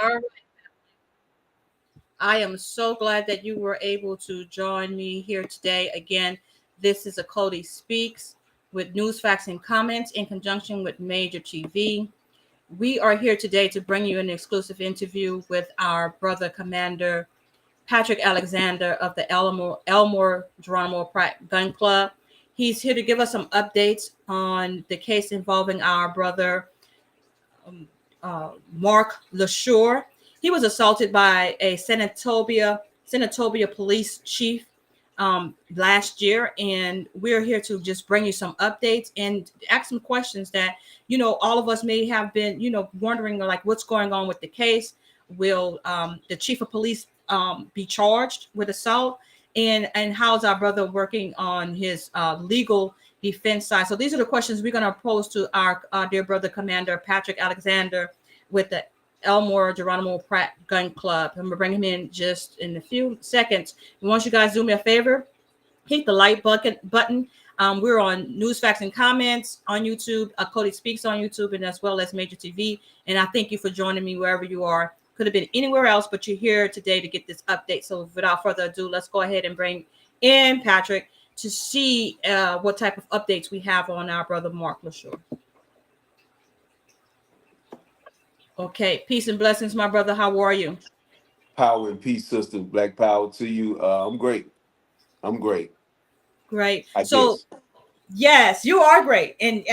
All right. I am so glad that you were able to join me here today. Again, this is a Cody Speaks with news, facts, and comments in conjunction with Major TV. We are here today to bring you an exclusive interview with our brother Commander Patrick Alexander of the Elmore Geronimo Pratt Gun Club. He's here to give us some updates on the case involving our brother um, Mark Lesure. He was assaulted by a Senatobia Police Chief last year, and we're here to just bring you some updates and ask some questions that all of us may have been wondering, like, what's going on with the case. Will the chief of police be charged with assault, and how's our brother working on his legal defense side? So these are the questions we're going to pose to our dear brother Commander Patrick Alexander with the Elmore Geronimo Pratt Gun Club. I'm gonna bring him in just in a few seconds. And once you guys do me a favor, hit the like button. We're on News, Facts, and Comments on YouTube, Cody Speaks on YouTube, and as well as Major TV. And I thank you for joining me wherever you are. Could have been anywhere else, but you're here today to get this update. So without further ado, let's go ahead and bring in Patrick to see what type of updates we have on our brother Mark Lesure. Okay, peace and blessings, my brother. How are you? Power and peace, sister. Black power to you. I'm great. I'm great. Great. I So guess. yes, you are great. And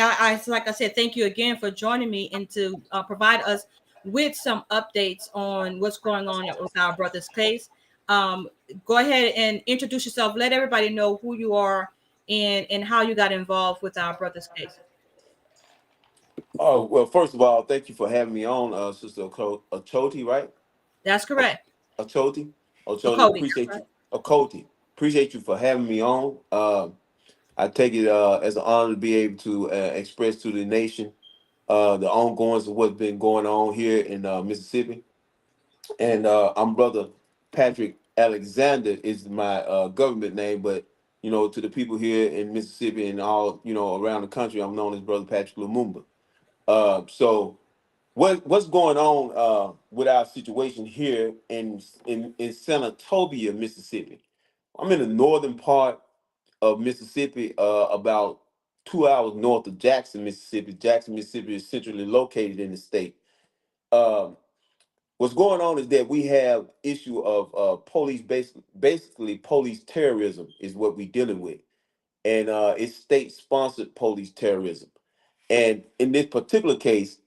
like I said, thank you again for joining me and to provide us with some updates on what's going on with our brother's case. Um, Go ahead and introduce yourself. Let everybody know who you are and how you got involved with our brother's case. Oh well. First of all, thank you for having me on, sister Achoti, right? That's Ach- correct. Achoti. Achoti. Cody. Appreciate you. Achoti. Appreciate you for having me on. I take it as an honor to be able to express to the nation the ongoings of what's been going on here in Mississippi. And I'm brother Patrick Alexander is my government name, but to the people here in Mississippi and all around the country, I'm known as brother Patrick Lumumba. So what's going on with our situation here in Senatobia, Mississippi? I'm in the northern part of Mississippi, about 2 hours north of Jackson, Mississippi. Jackson, Mississippi is centrally located in the state. Um, what's going on is that we have issue of police basically police terrorism is what we're dealing with, and it's state sponsored police terrorism. And in this particular case,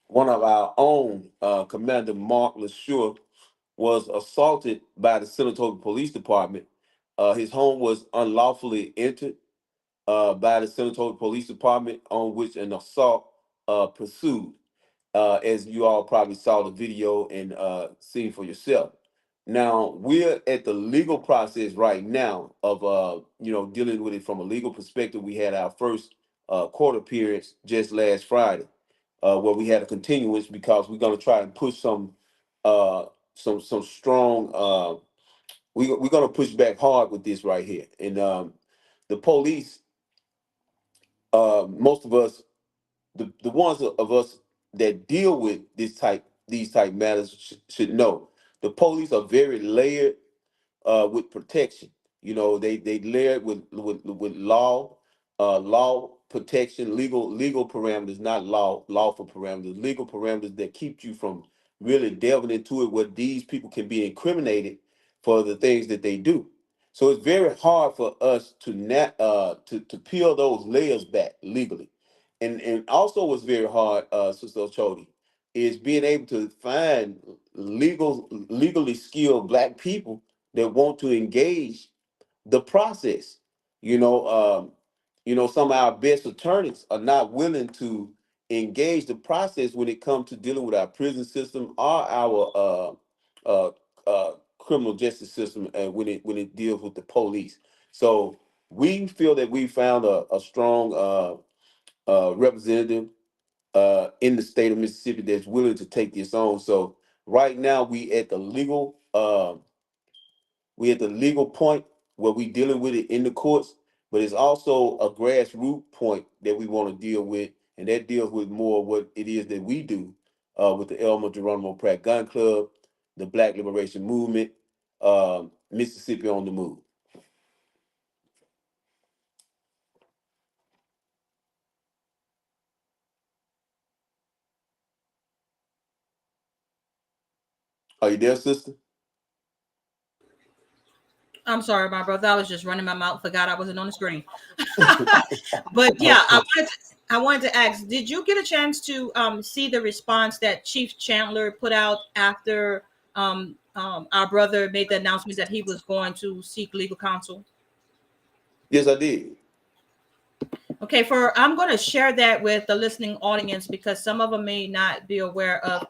one of our own, Commander Mark Lesure, was assaulted by the Senatobia Police Department. His home was unlawfully entered by the Senatobia Police Department, on which an assault pursued, as you all probably saw the video and seen for yourself. Now we're at the legal process right now of dealing with it from a legal perspective. We had our first court appearance just last Friday, where we had a continuance because we're going to try and push uh, some strong. We're going to push back hard with this right here, and the police. Most of us, the ones of us that deal with these type matters should know the police are very layered with protection. They layered with law protection, legal parameters, not lawful parameters, legal parameters that keep you from really delving into it, where these people can be incriminated for the things that they do. So it's very hard for us to peel those layers back legally. And also what's very hard, Sister Ochodi, is being able to find legally skilled black people that want to engage the process. You know, some of our best attorneys are not willing to engage the process when it comes to dealing with our prison system or our uh, criminal justice system, when it deals with the police. So we feel that we found a strong representative in the state of Mississippi that's willing to take this on. So right now we at the legal point where we dealing with it in the courts, but it's also a grassroots point that we want to deal with, and that deals with more what it is that we do with the Elmer Geronimo Pratt Gun Club, the Black Liberation Movement, Mississippi on the Move. Are you there, sister? I'm sorry, my brother. I was just running my mouth. Forgot I wasn't on the screen. But yeah, Okay. I wanted to ask, did you get a chance to see the response that Chief Chandler put out after our brother made the announcement that he was going to seek legal counsel? Yes, I did. Okay, I'm going to share that with the listening audience because some of them may not be aware of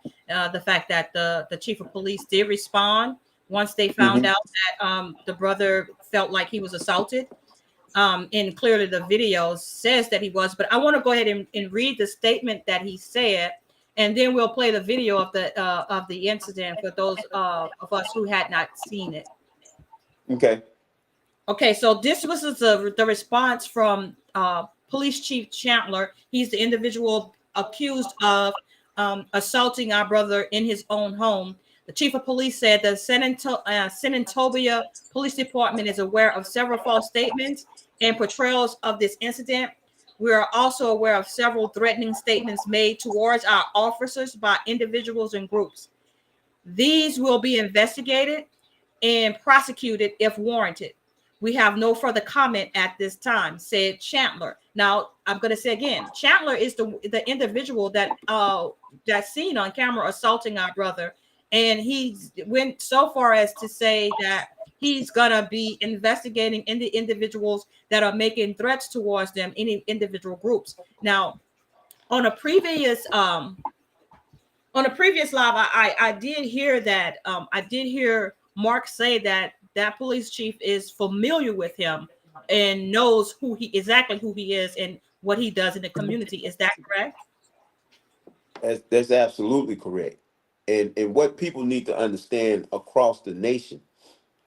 the fact that the chief of police did respond once they found Hmm. out that the brother felt like he was assaulted. And clearly the video says that he was, but I want to go ahead and read the statement that he said, and then we'll play the video of the incident for those of us who had not seen it. Okay. Okay, so this was the response from Police Chief Chandler. He's the individual accused of assaulting our brother in his own home. The chief of police said the Senatobia Police Department is aware of several false statements and portrayals of this incident. We are also aware of several threatening statements made towards our officers by individuals and groups. These will be investigated and prosecuted if warranted. We have no further comment at this time, said Chandler. Now, I'm going to say again, Chandler is the individual that's seen on camera assaulting our brother, and he went so far as to say that he's going to be investigating the individuals that are making threats towards them, any individual groups. Now, on a previous live, I did hear that I did hear Mark say that that police chief is familiar with him and knows who he is and what he does in the community. Is that correct? That's absolutely correct. And what people need to understand across the nation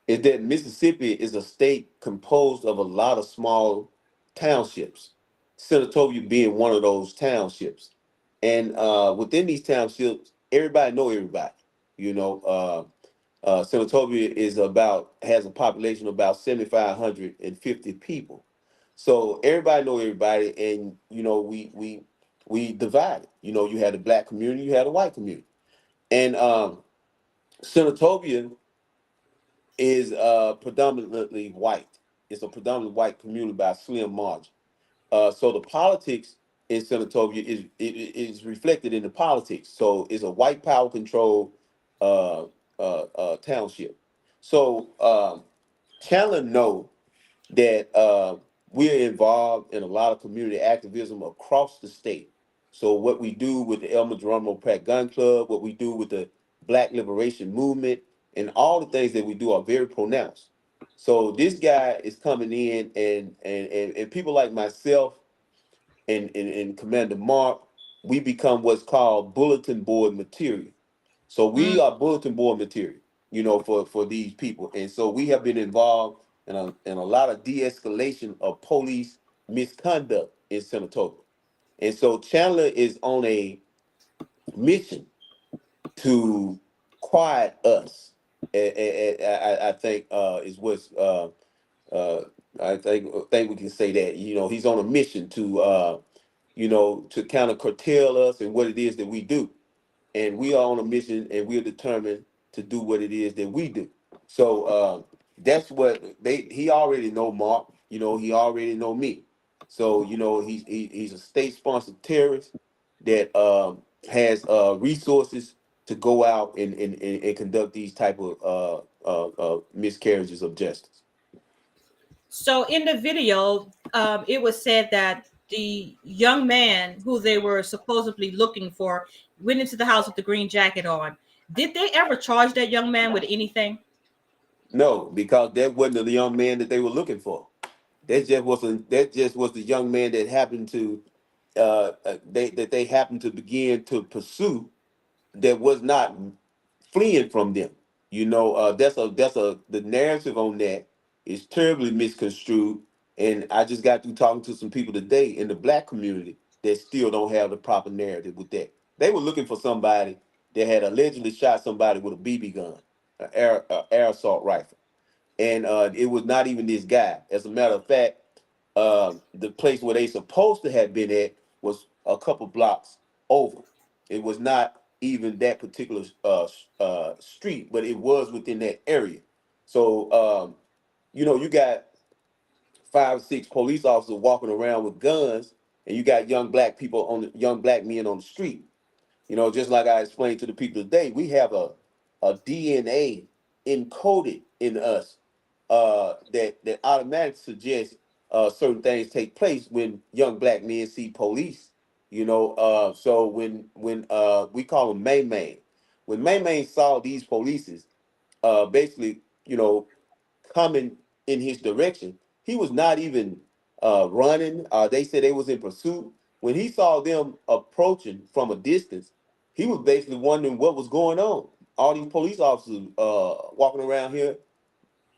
is that Mississippi is a state composed of a lot of small townships, Senatobia being one of those townships. And within these townships, everybody know everybody. You know, Senatobia has a population of about 7,550 people. So everybody know everybody, and we divided. You know, you had the black community, you had the white community, and Senatobia is predominantly white. It's a predominantly white community by a slim margin. So the politics in Senatobia is reflected in the politics. So it's a white power controlled township. So Chandler know that we're involved in a lot of community activism across the state. So what we do with the Elmer Geronimo Pratt Gun Club, what we do with the Black Liberation Movement, and all the things that we do are very pronounced. So this guy is coming in, and people like myself and Commander Mark, we become what's called bulletin board material. So Mm. we are bulletin board material, for these people. And so we have been involved in a lot of de-escalation of police misconduct in Senatobia. And so Chandler is on a mission to quiet us. I think is what's uh, I think we can say that. He's on a mission to kind of curtail us and what it is that we do. And we are on a mission, and we're determined to do what it is that we do. So that's what he already know Mark. He already know me. So he's a state sponsored terrorist that has resources to go out and conduct these type of miscarriages of justice. So in the video, it was said that the young man who they were supposedly looking for went into the house with the green jacket on. Did they ever charge that young man with anything? No, because that wasn't the young man that they were looking for. That just was the young man that happened to they happened to begin to pursue, that was not fleeing from them. That's a the narrative on that is terribly misconstrued. And I just got through talking to some people today in the black community that still don't have the proper narrative with that. They were looking for somebody that had allegedly shot somebody with a BB gun, air assault rifle, and it was not even this guy. As a matter of fact, the place where they supposed to have been at was a couple blocks over. It was not even that particular street, but it was within that area. So you got 5 or 6 police officers walking around with guns, and you got young black men on the street. Just like I explained to the people today, we have a DNA encoded in us that automatically suggests certain things take place when young black men see police. So when we call them May May, when May May saw these polices, basically, coming in his direction, he was not even running. They said they was in pursuit. When he saw them approaching from a distance, he was basically wondering what was going on. All these police officers walking around here,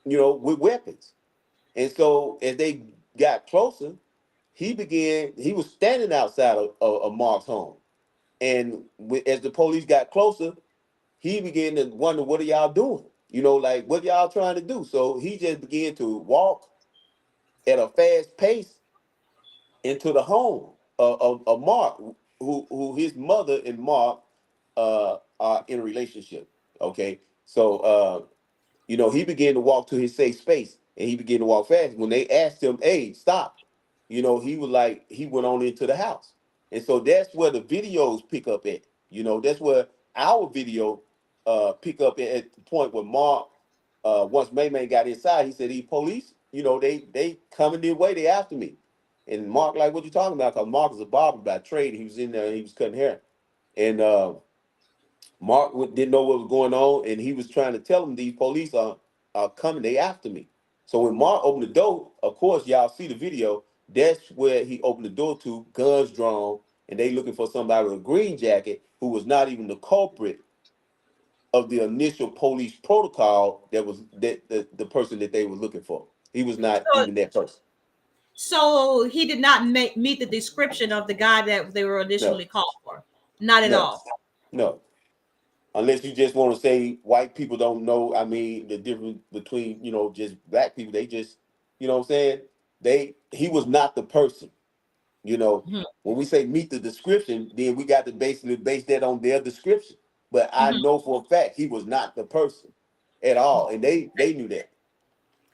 with weapons. And so as they got closer, he was standing outside of Mark's home. And as the police got closer, he began to wonder, what are y'all doing? Like, what y'all trying to do? So he just began to walk at a fast pace into the home of Mark, who his mother and Mark are in a relationship. Okay. So he began to walk to his safe space, and he began to walk fast. When they asked him, "Hey, stop," he was like, he went on into the house. And so that's where the videos pick up at. That's where our video pick up at the point where Mark, once May May got inside, he said, "These police, they coming their way, they after me." And Mark, like, what you talking about? Because Mark is a barber by trade. He was in there and he was cutting hair. And Mark didn't know what was going on, and he was trying to tell them, these police are coming, they after me. So when Mark opened the door, of course, y'all see the video, that's where he opened the door to, guns drawn, and they looking for somebody with a green jacket who was not even the culprit of the initial police protocol that was the person that they were looking for. He was not So, even that person. so he did not meet the description of the guy that they were No, initially called for. Not at no, all. no. Unless you just want to say white people don't know, I mean, the difference between, just black people. They just, what I'm saying? He was not the person. you know Mhm, when we say meet the description, then we got to basically base that on their description. But I mhm. know for a fact he was not the person at all, and they knew that.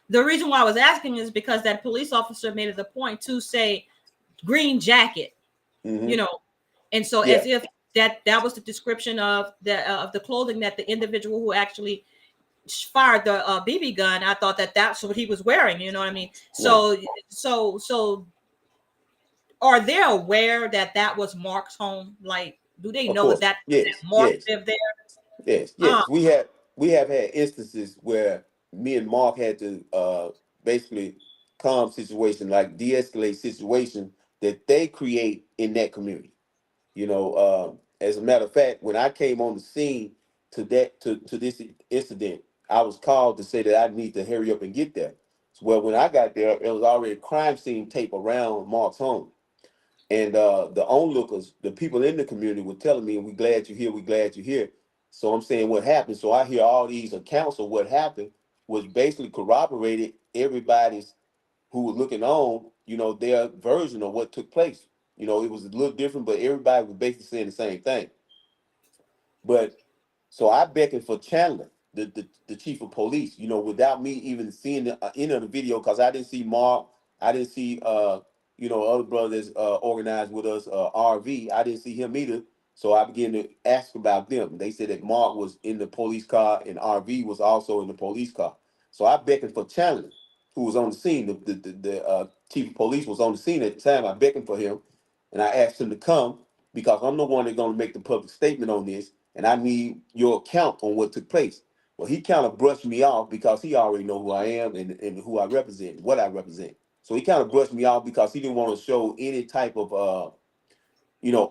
The reason why I was asking is because that police officer made it a point to say green jacket, you Hmm. know, and so Yeah. as if that was the description of the clothing that the individual who actually fired the BB gun. I thought that that's what he was wearing. You know what I mean? No. So are they aware that that was Mark's home? Like, do they Of know course. that Yes. Mark Yes. lived there? Yes. Uh, Yes. We have had instances where me and Mark had to basically calm situation, like de-escalate situation that they create in that community. As a matter of fact, when I came on the scene to this incident, I was called to say that I need to hurry up and get there. So, well, when I got there, it was already crime scene tape around Mark's home. And the onlookers, the people in the community were telling me, "We glad you're here, we glad you're here." So I'm saying what happened. So I hear all these accounts of what happened, which basically corroborated everybody's who was looking on, their version of what took place. It was a little different, but everybody was basically saying the same thing. But so I beckoned for Chandler, the chief of police, without me even seeing the end of the video, because I didn't see Mark, I didn't see other brothers organized with us, RV. I didn't see him either. So I began to ask about them. They said that Mark was in the police car and RV was also in the police car. So I beckoned for Chandler, who was on the scene. The chief of police was on the scene at the time. I beckoned for him, and I asked him to come because I'm the one that's going to make the public statement on this, and I need your account on what took place. Well, he kind of brushed me off because he already know who I am and who I represent, what I represent. So he kind of brushed me off because he didn't want to show any type of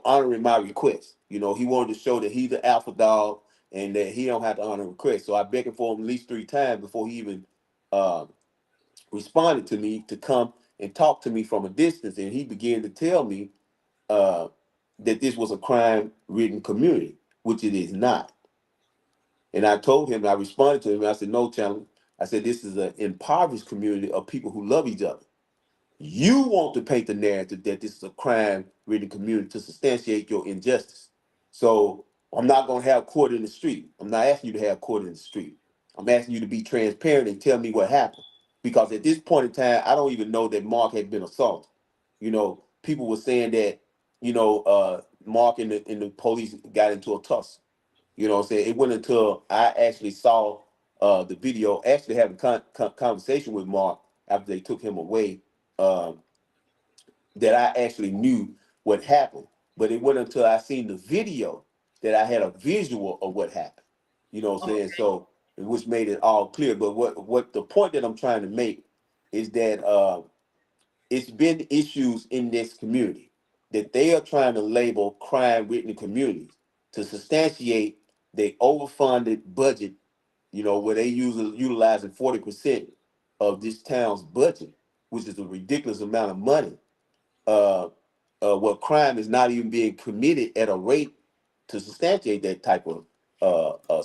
honoring my request. He wanted to show that he's the alpha dog and that he don't have to honor request. So I begged for him at least 3 times before he even uh, responded to me to come and talk to me from a distance. And he began to tell me, uh, that this was a crime-ridden community, which it is not. And I told him, I responded to him, I said, no, Chandler. I said, this is an impoverished community of people who love each other. You want to paint the narrative that this is a crime-ridden community to substantiate your injustice. So I'm not going to have court in the street. I'm not asking you to have court in the street. I'm asking you to be transparent and tell me what happened. Because at this point in time, I don't even know that Mark had been assaulted. You know, people were saying that, Mark and the police got into a tussle. You know what I'm saying? It wasn't until I actually saw the video, actually having conversation with Mark after they took him away, um, that I actually knew what happened. But it wasn't until I seen the video that I had a visual of what happened. You know what I'm saying? So, which made it all clear. But what the point that I'm trying to make is that it's been issues in this community that they are trying to label crime-ridden communities to substantiate the overfunded budget, where they utilizing 40% of this town's budget, which is a ridiculous amount of money. What crime is not even being committed at a rate to substantiate that type of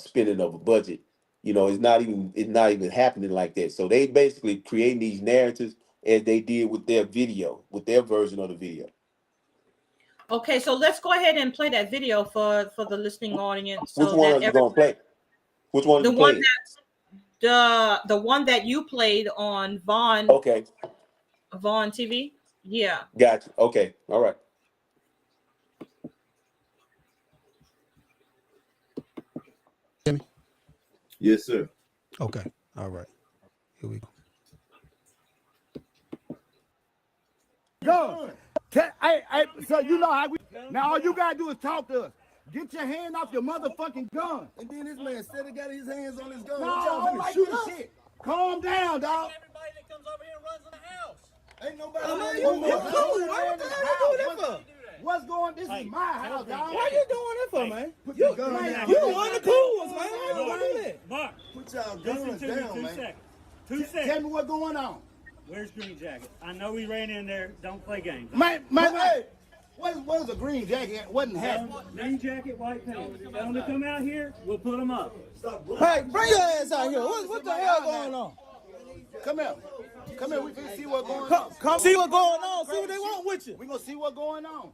spending of a budget. It's not even happening like that. So they basically creating these narratives as they did with their video, with their version of the video. Okay, so let's go ahead and play that video for the listening audience. Which So one that are you going to play? Which one are the you one playing? the one that you played on Vaughn. Okay. Vaughn TV. Yeah. Gotcha. Okay. All right. Yes, sir. Okay. All right. Here we go. Go. So you know how we. Now all you gotta do is talk to us. Get your hand off your motherfucking gun. And then this man said he got his hands on his gun. No, What y'all I finna like shoot this us? shit. Calm down, dog. Everybody that comes over here runs in the house. Ain't nobody. You cool, man. What the hell you doing that for? What's going? This is my house, dog. Why you doing that for, man? Put your gun down. You one of the cool ones, man. Why you Mark, do that? Mark, Put y'all listen guns to me down, 2 man. seconds. 2 Tell seconds. me what's going on. Where's Green Jacket? I know he ran in there. Don't play games. Man, hey, what is a green jacket? Wasn't happening. Green Jacket, white pants. Tell them to come out here. We'll put them up. Hey, bring your ass out here. What the hell going on? Come here. Come here. We can see what's going on. Come see what's going on. See what they want with you. We gonna see what's going on.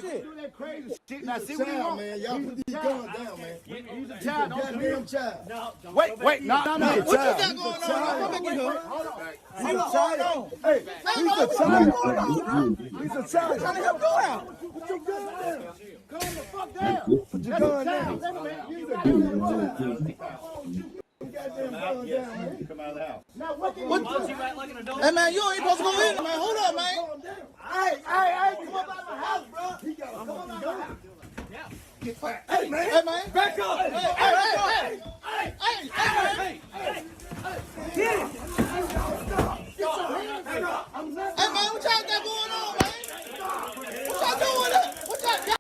Shit. Do that crazy shit. Now see what he want. Man, y'all put these guns down, man. He's a child. Goddamn child. No, don't Wait. go back No. in. What you got going on? Come back in here. Hold on. He's a child. Hey, he's a child. He's a child. Trying to help you out. Put your gun down. Calm the fuck down. Put your gun down. He's a goddamn gun down, man. Come out of the house. Now what? You act like an adult. Hey man, you ain't supposed to go in, man. Hold up, man. Hey, come up out of my house, bro. Come up out of my house. Hey man, back up. Hey. Hey man, what y'all got going on, man? What y'all doing? What y'all got?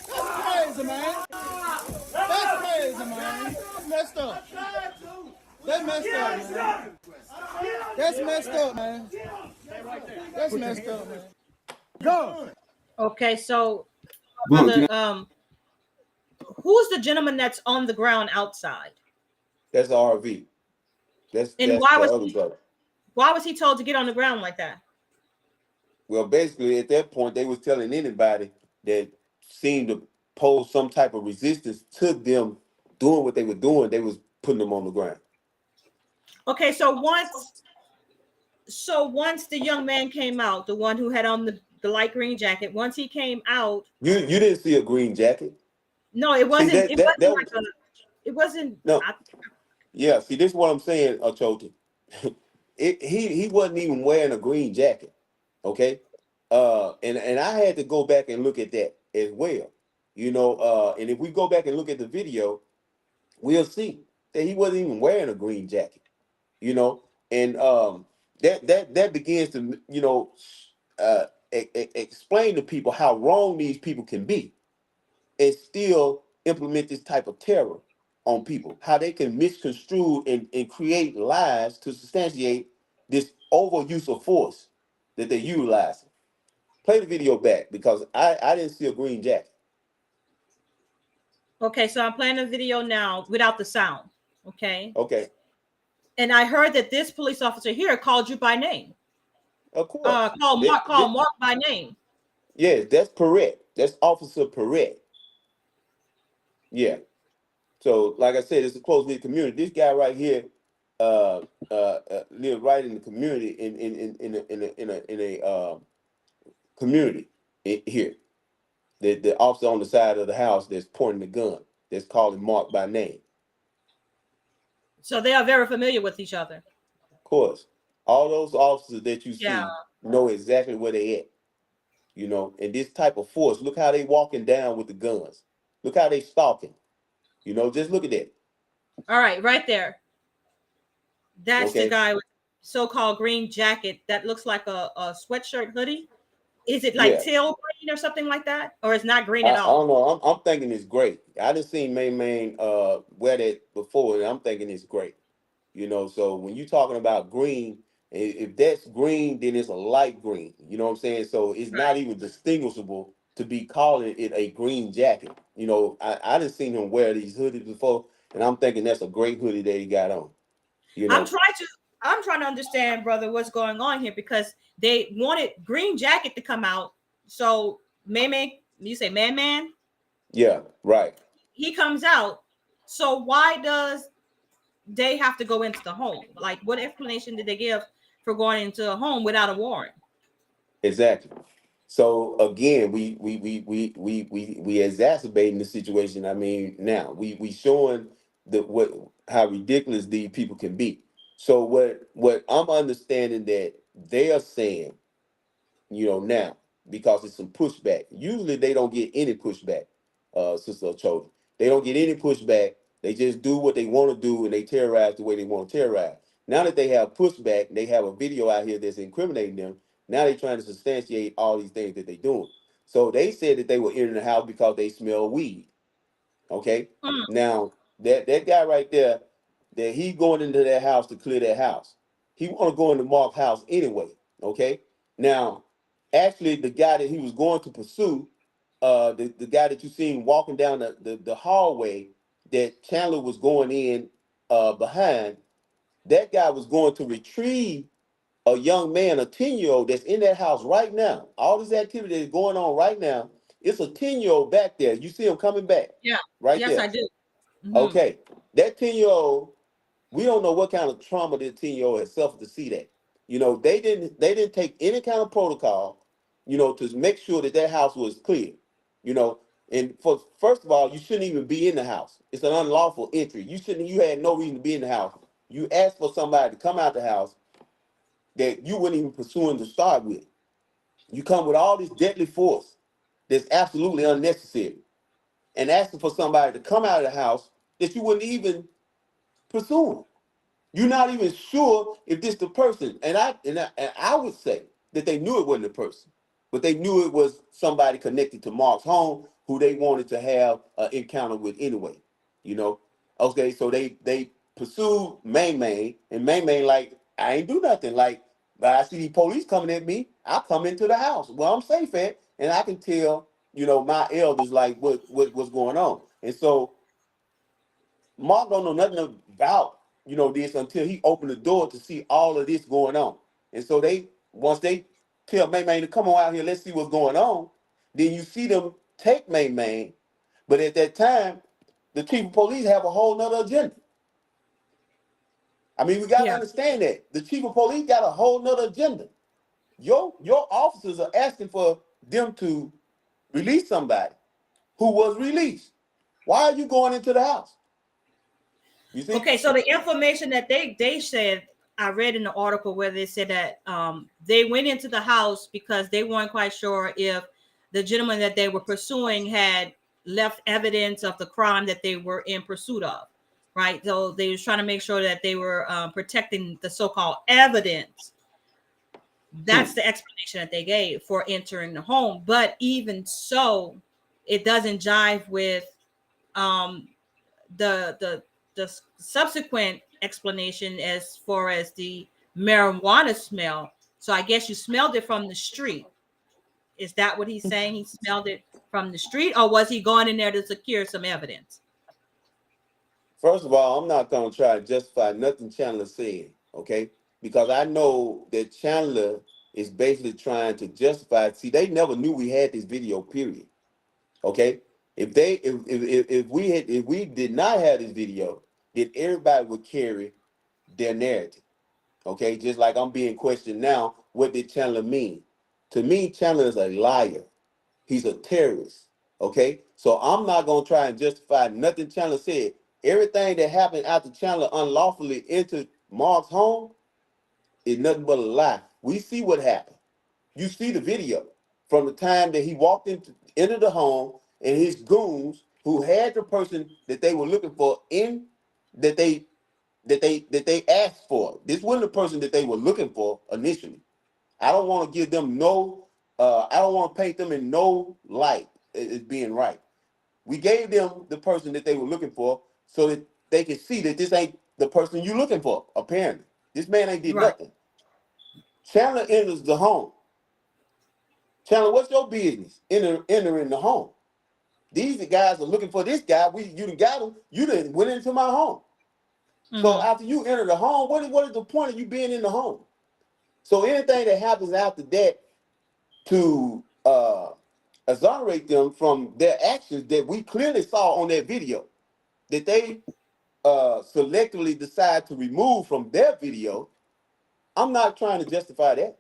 That's crazy, man. That's crazy, man. That's messed up. That's messed up, man. That's messed up, man. That's messed up, man. Go. Okay, so who's the gentleman that's on the ground outside? That's the RV. That's why the was other brother. Why was he told to get on the ground like that? Well, basically, at that point, they was telling anybody that seemed to pose some type of resistance to them doing what they were doing, they was putting them on the ground. Okay, so once the young man came out, the one who had on the light green jacket, once he came out, You didn't see a green jacket. no, it wasn't. that- it that- wasn't that like was- it wasn't. No. Yeah, see, this is what I'm saying, Choti. He wasn't even wearing a green jacket. Okay. And I had to go back and look at that as well. And if we go back and look at the video, we'll see that he wasn't even wearing a green jacket. And that begins to explain to people how wrong these people can be and still implement this type of terror on people, how they can misconstrue and create lies to substantiate this overuse of force that they're utilizing. Play the video back because I didn't see a green jacket. Okay, so I'm playing the video now without the sound. Okay. Okay, And I heard that this police officer here called you by name. of course. Call Mark by name. Yeah, that's Perret. That's Officer Perret. Yeah. So, like I said, it's a close knit community. This guy right here, live right in the community in a community here. The officer on the side of the house that's pointing the gun, that's calling Mark by name. So they are very familiar with each other. Of course, all those officers that you Yeah. see know exactly where they at. You know, and this type of force. Look how they walking down with the guns. Look how they stalking. You know, just look at that. All right, right there. That's the Okay. guy with so-called green jacket that looks like a sweatshirt hoodie. Is it like Yeah. teal green or something like that? Or it's not green I at all? don't know. I'm thinking it's great. I done seen Main wear that before, and I'm thinking it's great. You know, so when you're talking about green, if that's green, then it's a light green. You know what I'm saying? So it's not even distinguishable to be calling it a green jacket. You know, I done seen him wear these hoodies before, and I'm thinking that's a great hoodie that he got on. You know, I'm trying to understand, brother, what's going on here because they wanted Green Jacket to come out. So Man, you say Man, yeah, right. he comes out. So why does they have to go into the home? Like, what explanation did they give for going into a home without a warrant? Exactly. So again, we exacerbating the situation. I mean, now we showing how ridiculous these people can be. So what I'm understanding that they are saying, you know, now because it's some pushback. Usually they don't get any pushback, Sister Ochoa. They don't get any pushback. They just do what they want to do and they terrorize the way they want to terrorize. Now that they have pushback, they have a video out here that's incriminating them. Now they're trying to substantiate all these things that they're doing. So they said that they were entering the house because they smell weed. Okay. Mm. Now that guy right there, that he going into that house to clear that house. He want to go into Mark's house anyway. Okay. Now, actually, the guy that he was going to pursue, the guy that you seen walking down the hallway that Chandler was going in behind, that guy was going to retrieve a young man, a 10-year-old that's in that house right now. All this activity is going on right now. It's a 10-year-old back there. You see him coming back. Yeah. Right Yes, there. I do. Mm-hmm. Okay. That 10-year-old, we don't know what kind of trauma that 10-year-old has suffered to see that. You know, they didn't take any kind of protocol, you know, to make sure that that house was clear. You know, and first of all, you shouldn't even be in the house. It's an unlawful entry. You had no reason to be in the house. You asked for somebody to come out the house that you weren't even pursuing to start with. You come with all this deadly force that's absolutely unnecessary and asking for somebody to come out of the house that you wouldn't even pursue. You're not even sure if this the person. And I would say that they knew it wasn't the person, but they knew it was somebody connected to Mark's home who they wanted to have an encounter with anyway. You know? Okay, so they pursued Main, and Main like, I ain't do nothing. Like, but I see these police coming at me, I come into the house. Well, I'm safe at, and I can tell, you know, my elders like what's going on. And so Mark don't know nothing about, you know, this until he opened the door to see all of this going on. And so once they tell May to come on out here, let's see what's going on, then you see them take May. But at that time, the chief of police have a whole nother agenda. I mean, we got to understand that. The chief of police got a whole nother agenda. Your officers are asking for them to release somebody who was released. Why are you going into the house? You see? Okay, so the information that they said, I read in the article where they said that they went into the house because they weren't quite sure if the gentleman that they were pursuing had left evidence of the crime that they were in pursuit of, right? So they was trying to make sure that they were protecting the so-called evidence. That's the explanation that they gave for entering the home. But even so, it doesn't jive with the subsequent explanation as far as the marijuana smell. So I guess you smelled it from the street. Is that what he's saying? He smelled it from the street, or was he going in there to secure some evidence? First of all, I'm not going to try to justify nothing Chandler said, okay? Because I know that Chandler is basically trying to justify. See, they never knew we had this video, period. Okay? If we did not have this video, then everybody would carry their narrative. Okay? Just like I'm being questioned now, what did Chandler mean? To me, Chandler is a liar. He's a terrorist. Okay? So I'm not going to try and justify nothing Chandler said. Everything that happened after Chandler unlawfully entered Mark's home is nothing but a lie. We see what happened. You see the video from the time that he walked into the home, and his goons, who had the person that they were looking for that they asked for. This wasn't the person that they were looking for initially. I don't want to give them I don't want to paint them in no light as being right. We gave them the person that they were looking for so that they could see that this ain't the person you're looking for, apparently. This man ain't did nothing. Chandler enters the home. Chandler, what's your business entering the home? These guys are looking for this guy. You done got him. You done went into my home. So after you enter the home, what is the point of you being in the home? So anything that happens after that to exonerate them from their actions that we clearly saw on that video, that they selectively decide to remove from their video, I'm not trying to justify that.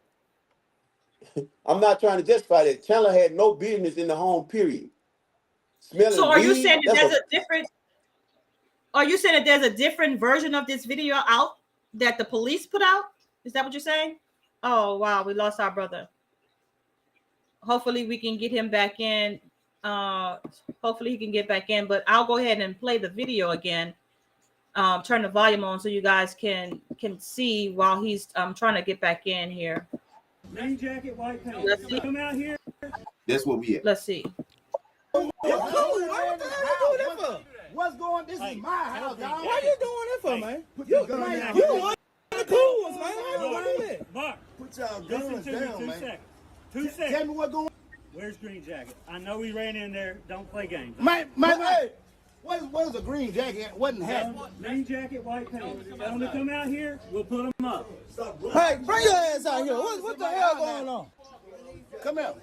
I'm not trying to justify that. Chandler had no business in the home, period. Smelling so are you weed, saying that there's a different? Are you saying that there's a different version of this video out that the police put out? Is that what you're saying? Oh wow, we lost our brother. Hopefully we can get him back in. Hopefully he can get back in. But I'll go ahead and play the video again. Turn the volume on so you guys can see while he's trying to get back in here. Green jacket, white pants. Let's see. Come out here. That's what we at. Let's see. What the hell you doing that for? What's going? This is my house, dog. Why you doing that for, man? Put your gun down. You one of the cool ones, man. Why you doing that? Mark, Put y'all listen guns to me down, 2 man. seconds. 2 seconds. Tell me what's going on. Where's green jacket? I know he ran in there. Don't play games. Man, hey, what is a green jacket? Wasn't happening. Green jacket, white pants. Tell him to come out here. We'll put him up. Hey, bring your ass out here. What the hell going on? Come here.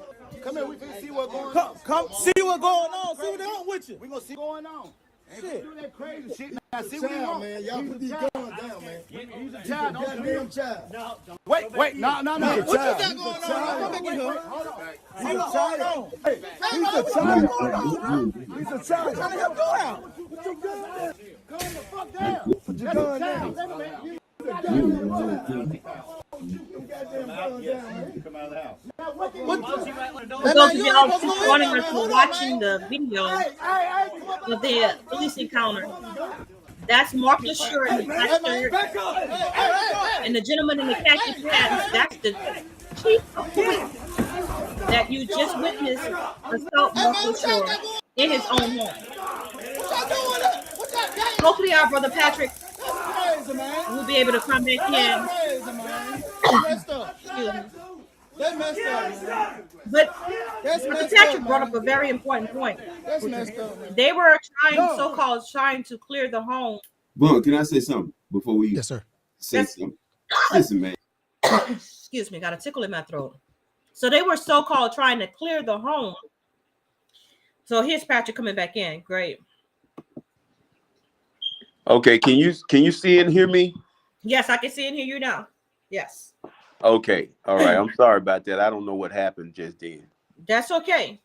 Come here. We can see what's going on. Come see what's going on. See what's on with you. We gonna see what's going on. Shit. Do that crazy shit. Now see what you want, man. Y'all put these guns down, man. He's a child. Goddamn child. No, don't. Wait. No. What you got going on? Come back here. Hold on. He's a child. Hey, he's a child. He's a child. Trying to help you out. Put your gun down. Calm the fuck down. Put your gun down. Come out of the house. For those of y'all who joining us for watching the video of the police encounter, that's Mark Lesure in the black shirt, and the gentleman in the khaki pants. That's the chief of police that you just witnessed assault Mark Lesure in his own home. Hopefully, our brother Patrick will be able to come back in. Excuse me. That's messed up. But Patrick brought up a very important point. That's messed up. They were trying to clear the home. Well, can I say something before we Yes, sir. say something? Listen, man. Excuse me, got a tickle in my throat. So they were so-called trying to clear the home. So here's Patrick coming back in. Great. Okay, can you see and hear me? Yes, I can see and hear you now. Yes. Okay, all right. I'm sorry about that. I don't know what happened just then. That's okay.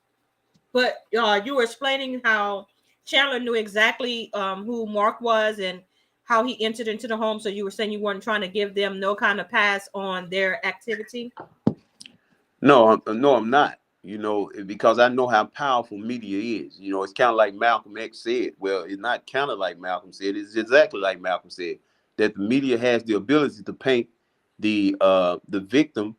But you were explaining how Chandler knew exactly who Mark was and how he entered into the home. So you were saying you weren't trying to give them no kind of pass on their activity? No, I'm not. You know, because I know how powerful media is. You know, it's kind of like Malcolm X said. Well, it's not kind of like Malcolm said. It's exactly like Malcolm said, that the media has the ability to paint the victim,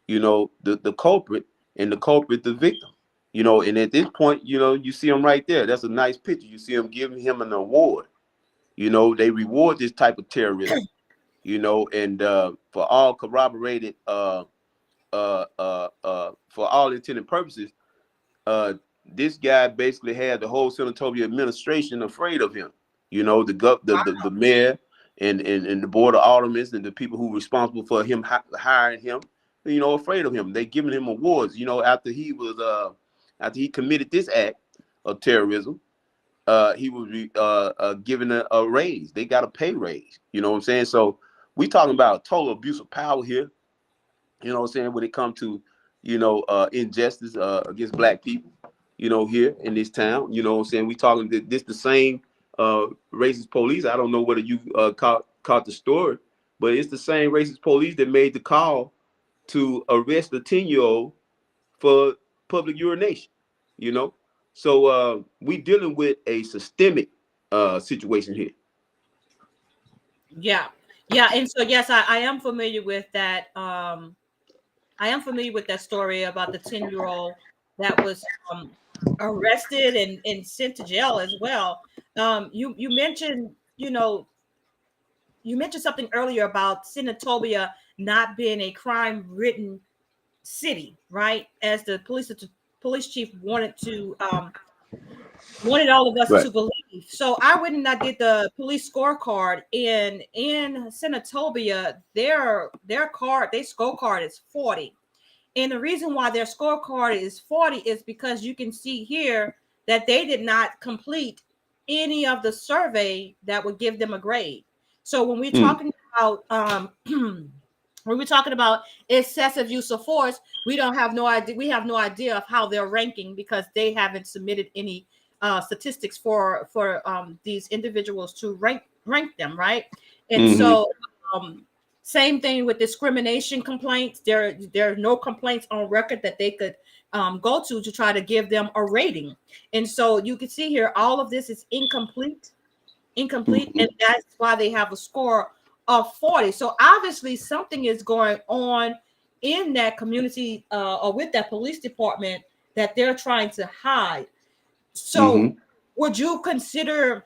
you know, the culprit, and the culprit the victim. You know, and at this point, you know, you see him right there. That's a nice picture. You see him giving him an award. You know, they reward this type of terrorism. You know, and for all corroborated all intended purposes, this guy basically had the whole Senatobia administration afraid of him. You know, the mayor and the board of aldermen and the people who were responsible for him hiring him, you know, afraid of him. They giving him awards. You know, after he committed this act of terrorism, he was given a raise. They got a pay raise. You know what I'm saying? So we talking about total abuse of power here. You know what I'm saying? When it comes to, you know, injustice against black people, you know, here in this town, you know what I'm saying? We talking this the same racist police. I don't know whether you caught the story, but it's the same racist police that made the call to arrest a 10-year-old for public urination, you know? So we dealing with a systemic situation here. Yeah. And so, yes, I am familiar with that. I am familiar with that story about the 10-year-old that was arrested and sent to jail as well. You mentioned, you mentioned something earlier about Senatobia not being a crime-ridden city, right? As the police chief wanted all of us Right. to believe. So I went and I did the police scorecard, and in Senatobia, their scorecard is 40. And the reason why their scorecard is 40 is because you can see here that they did not complete any of the survey that would give them a grade. So when we're talking about when we're talking about excessive use of force, we have no idea of how they're ranking because they haven't submitted any statistics for these individuals to rank them, right? And so same thing with discrimination complaints. There are no complaints on record that they could go to try to give them a rating. And so you can see here, all of this is incomplete, and that's why they have a score of 40. So obviously something is going on in that community or with that police department that they're trying to hide. So would you consider,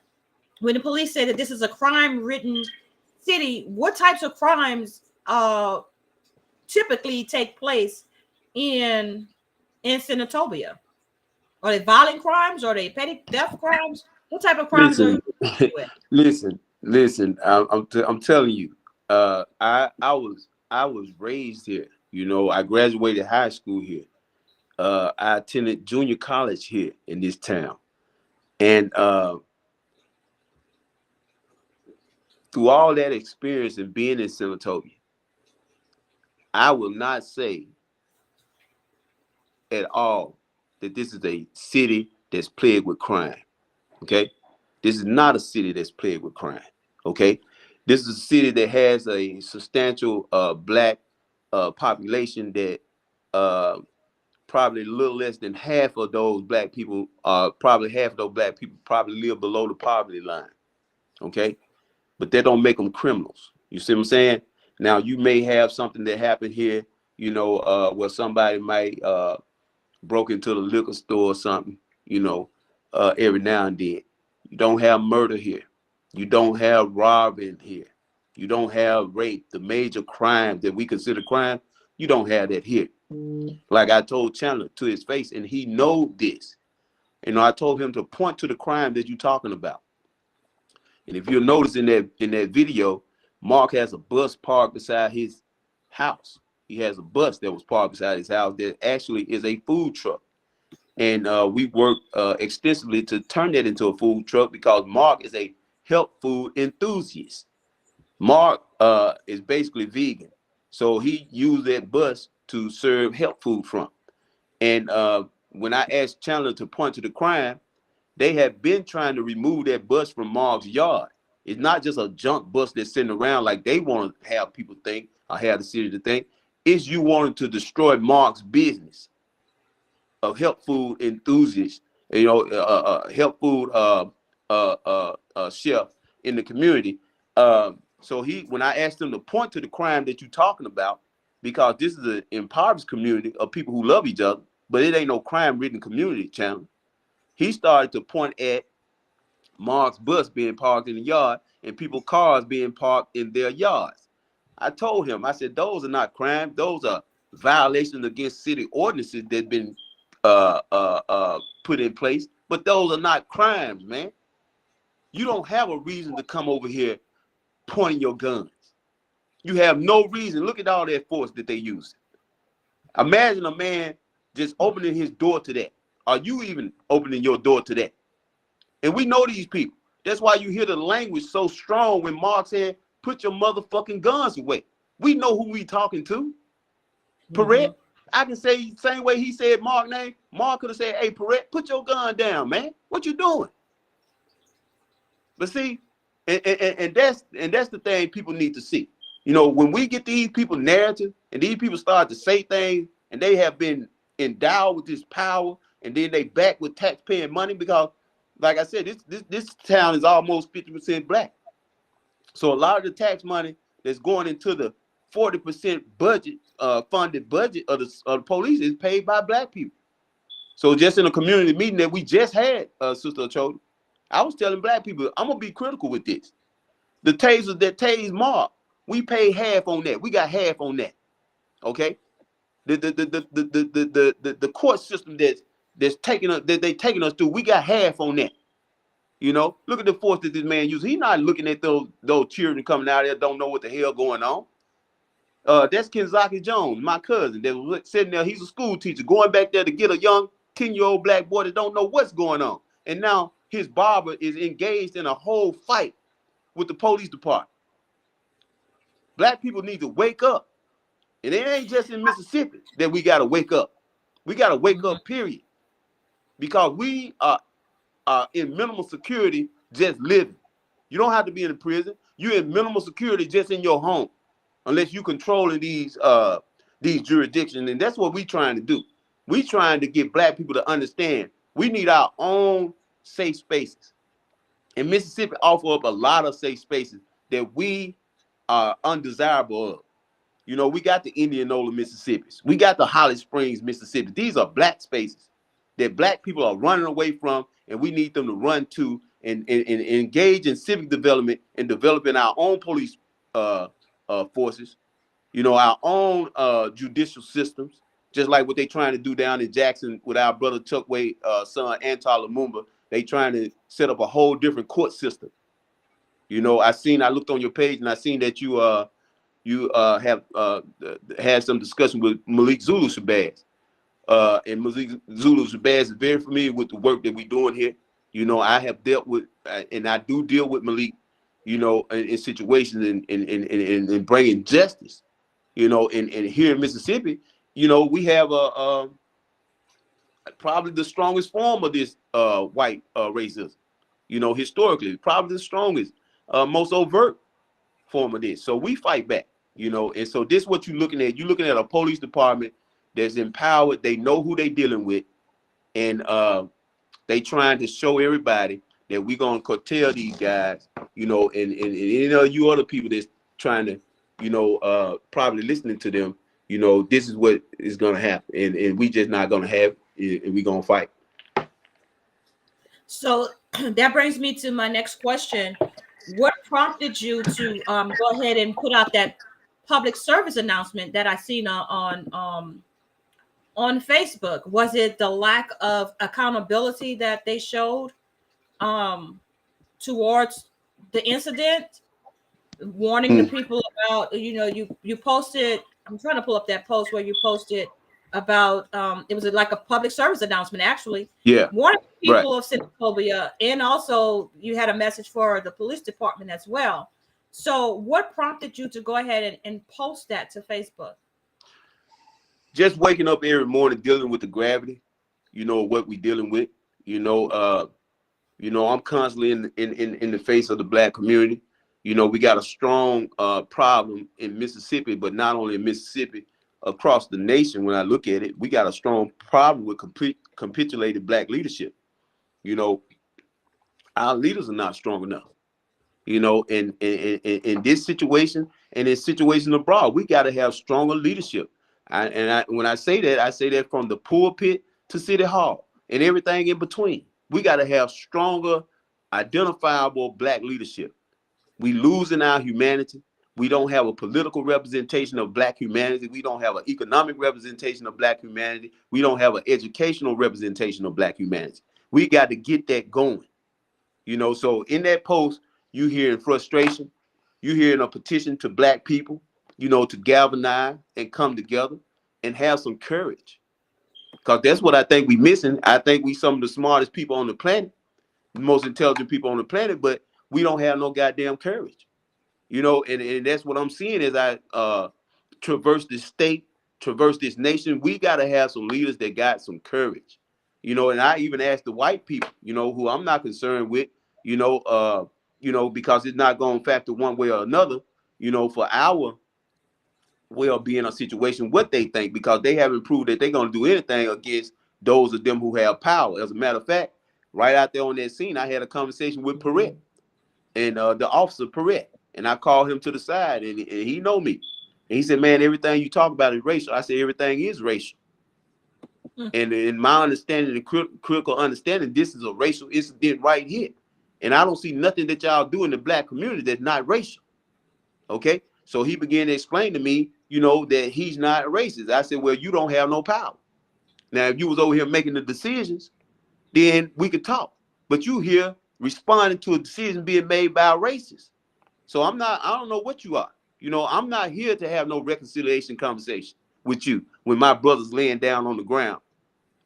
when the police say that this is a crime-ridden city, what types of crimes typically take place in Senatobia? Are they violent crimes? Are they petty theft crimes? What type of crimes are you with? Listen. I'm telling you. I was raised here. You know, I graduated high school here. I attended junior college here in this town, and through all that experience and being in Senatobia, I will not say at all that this is a city that's plagued with crime. Okay, this is not a city that's plagued with crime. Okay, this is a city that has a substantial black population that probably a little less than half of those black people probably live below the poverty line. Okay, but that don't make them criminals. You see what I'm saying? Now you may have something that happened here, you know, where somebody might broke into the liquor store or something, you know, every now and then. You don't have murder here. You don't have robbing here. You don't have rape, the major crime that we consider crime. You don't have that here. Like I told Chandler to his face, and he know this. You know, I told him to point to the crime that you're talking about. And if you'll notice in that video, Mark has a bus parked beside his house. He has a bus that was parked beside his house that actually is a food truck. And we worked extensively to turn that into a food truck because Mark is a health food enthusiast. Mark is basically vegan. So he used that bus to serve health food from. And when I asked Chandler to point to the crime, they have been trying to remove that bus from Mark's yard. It's not just a junk bus that's sitting around like they want to have people think or have the city to think. It's you wanting to destroy Mark's business of health food enthusiasts, you know, health food chef in the community. So when I asked him to point to the crime that you're talking about, because this is an impoverished community of people who love each other, but it ain't no crime-ridden community, Chandler. He started to point at Mark's bus being parked in the yard and people's cars being parked in their yards. I told him, I said, those are not crime. Those are violations against city ordinances that been put in place, but those are not crimes, man. You don't have a reason to come over here pointing your guns. You have no reason. Look at all that force that they use. Imagine a man just opening his door to that. Are you even opening your door to that? And we know these people. That's why you hear the language so strong when Mark said, put your motherfucking guns away. We know who we talking to. Perret, I can say the same way he said Mark's name. Mark could have said, hey, Perret, put your gun down, man. What you doing? But see, and that's the thing people need to see. You know, when we get these people narrative and these people start to say things and they have been endowed with this power and then they back with taxpaying money because, like I said, this town is almost 50% black. So a lot of the tax money that's going into the 40% budget, funded budget of the police is paid by black people. So just in a community meeting that we just had, Sister Ochoda, I was telling black people, I'm gonna be critical with this. The tasers that tase Mark, we paid half on that. We got half on that. Okay. The court system that's taking us that they taking us through, we got half on that. You know, look at the force that this man uses. He's not looking at those children coming out there, don't know what the hell going on. That's Kenzaki Jones, my cousin, that was sitting there. He's a school teacher going back there to get a young 10-year-old black boy that don't know what's going on. And now his barber is engaged in a whole fight with the police department. Black people need to wake up. And it ain't just in Mississippi that we got to wake up. We got to wake up, period. Because we are in minimal security just living. You don't have to be in a prison. You're in minimal security just in your home, unless you controlling these jurisdictions. And that's what we trying to do. We trying to get black people to understand we need our own safe spaces. And Mississippi offer up a lot of safe spaces that we are undesirable of. You know, we got the Indianola, Mississippi. We got the Holly Springs, Mississippi. These are black spaces that black people are running away from, and we need them to run to and engage in civic development and developing our own police forces, you know, our own judicial systems, just like what they're trying to do down in Jackson with our brother Chuck Wade's son, Antar Lumumba. They trying to set up a whole different court system. You know, I looked on your page and I seen that you have had some discussion with Malik Zulu Shabazz. And Malik Zulu Shabazz is very familiar with the work that we're doing here. You know, I have dealt with, and I do deal with Malik, you know, in situations and bringing justice, you know, and here in Mississippi, you know, we have probably the strongest form of this white racism, you know, historically, probably the strongest, most overt form of this. So we fight back, you know, and so this is what you're looking at. You're looking at a police department that's empowered. They know who they dealing with, and they trying to show everybody that we're gonna curtail these guys, you know, and any of you other people that's trying to, you know, probably listening to them, you know, this is what is gonna happen, and we just not gonna have it, and we gonna fight. So that brings me to my next question. What prompted you to go ahead and put out that public service announcement that I seen on Facebook? Was it the lack of accountability that they showed towards the incident, warning the people about, you know, you posted, I'm trying to pull up that post where you posted about it was like a public service announcement, actually. Yeah. Warning people of Senatobia, and also you had a message for the police department as well. So what prompted you to go ahead and post that to Facebook? Just waking up every morning dealing with the gravity, you know, what we dealing with. You know, I'm constantly in the face of the black community. You know, we got a strong problem in Mississippi, but not only in Mississippi, across the nation. When I look at it, we got a strong problem with capitulated black leadership. You know, our leaders are not strong enough. You know, in this situation and in situations abroad, we got to have stronger leadership. When I say that from the pulpit to City Hall and everything in between. We got to have stronger, identifiable black leadership. We losing our humanity. We don't have a political representation of Black humanity. We don't have an economic representation of Black humanity. We don't have an educational representation of Black humanity. We got to get that going. You know, so in that post, you hearing frustration, you hearing a petition to Black people, you know, to galvanize and come together and have some courage. Because that's what I think we missing. I think we some of the smartest people on the planet, the most intelligent people on the planet, but we don't have no goddamn courage. You know, and that's what I'm seeing as I traverse this state, traverse this nation. We got to have some leaders that got some courage. You know, and I even asked the white people, you know, who I'm not concerned with, you know, because it's not going to factor one way or another, you know, for our well-being or situation, what they think, because they haven't proved that they're going to do anything against those of them who have power. As a matter of fact, right out there on that scene, I had a conversation with Perret and the officer Perret, and I called him to the side, and he know me. And he said, man, everything you talk about is racial. I said, everything is racial. And in my understanding, the critical understanding, this is a racial incident right here. And I don't see nothing that y'all do in the Black community that's not racial. Okay? So he began to explain to me, you know, that he's not racist. I said, well, you don't have no power. Now, if you was over here making the decisions, then we could talk. But you here responding to a decision being made by a racist. So I don't know what you are. You know, I'm not here to have no reconciliation conversation with you when my brother's laying down on the ground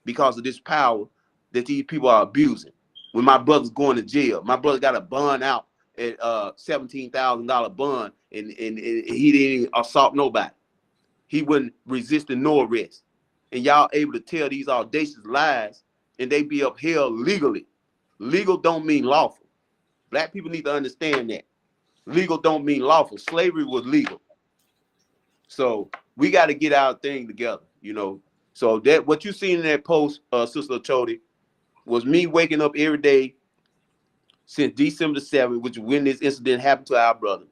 because of this power that these people are abusing. When my brother's going to jail, my brother got a bond out at $17,000 bond, and he didn't assault nobody. He wasn't resisting no arrest. And y'all able to tell these audacious lies, and they be upheld legally. Legal don't mean lawful. Black people need to understand that. Legal don't mean lawful. Slavery was legal. So we got to get our thing together, you know. So that what you seen in that post, Sister Chody, was me waking up every day since December 7th, which is when this incident happened to our brother,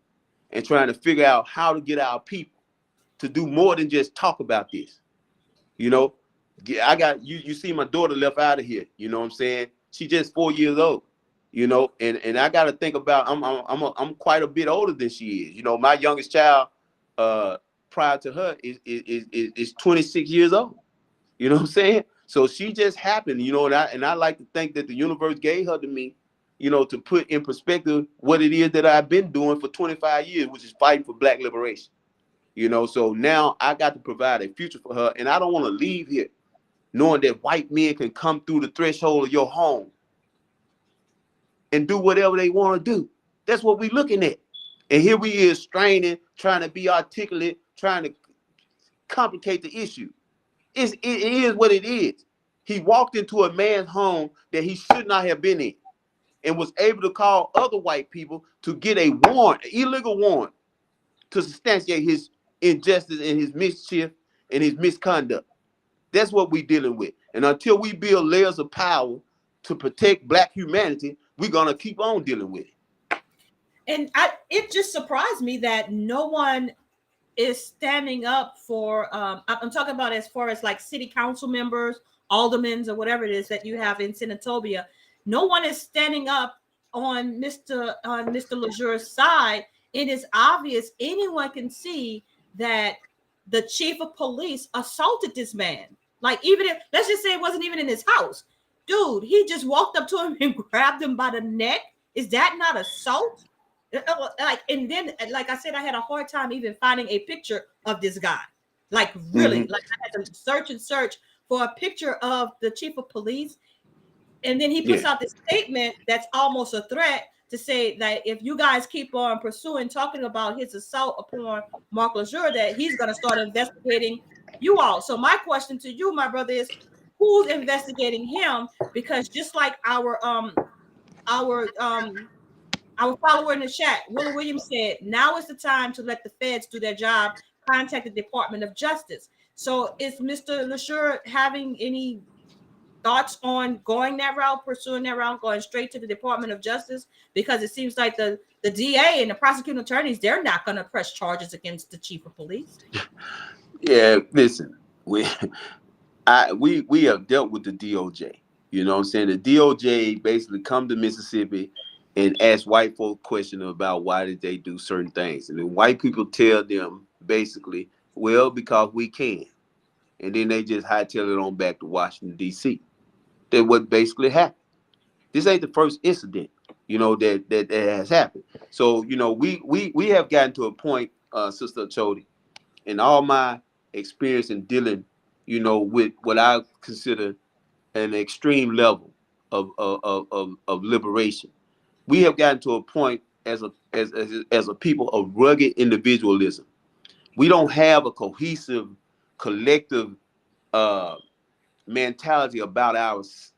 and trying to figure out how to get our people to do more than just talk about this. You know, I got you see my daughter left out of here, you know what I'm saying? She's just 4 years old, you know, and I got to think about I'm quite a bit older than she is. You know, my youngest child prior to her is 26 years old. You know what I'm saying? So she just happened, you know, and I like to think that the universe gave her to me, you know, to put in perspective what it is that I've been doing for 25 years, which is fighting for Black liberation. You know, so now I got to provide a future for her, and I don't want to leave here knowing that white men can come through the threshold of your home and do whatever they want to do. That's what we're looking at. And here we is straining, trying to be articulate, trying to complicate the issue. It is what it is. He walked into a man's home that he should not have been in and was able to call other white people to get a warrant, an illegal warrant, to substantiate his injustice and his mischief and his misconduct. That's what we're dealing with. And until we build layers of power to protect Black humanity, we're going to keep on dealing with it. And it just surprised me that no one is standing up for, I'm talking about as far as like city council members, aldermen, or whatever it is that you have in Senatobia. No one is standing up on Mr. Lesure's side. It is obvious. Anyone can see that the chief of police assaulted this man. Like, even if, let's just say it wasn't even in his house. Dude, he just walked up to him and grabbed him by the neck. Is that not assault? Like, and then, like I said, I had a hard time even finding a picture of this guy. Like, really, like I had to search for a picture of the chief of police. And then he puts out this statement that's almost a threat to say that if you guys keep on pursuing, talking about his assault upon Mark Lesure, that he's going to start investigating you all. So my question to you, my brother, is who's investigating him? Because just like our follower in the chat, Willie Williams, said, now is the time to let the feds do their job, contact the Department of Justice. So is Mr. Lesure having any thoughts on going that route, pursuing that route, going straight to the Department of Justice? Because it seems like the DA and the prosecuting attorneys, they're not going to press charges against the chief of police. Yeah, listen, we have dealt with the DOJ. You know what I'm saying? The DOJ basically come to Mississippi and ask white folk questions about why did they do certain things. And then white people tell them basically, well, because we can. And then they just hightail it on back to Washington, D.C. That's what basically happened. This ain't the first incident, that has happened. So, we have gotten to a point, Sister Chody, in all my experience in dealing, with what I consider an extreme level of liberation. We have gotten to a point as a people of rugged individualism. We don't have a cohesive, collective mentality about ourselves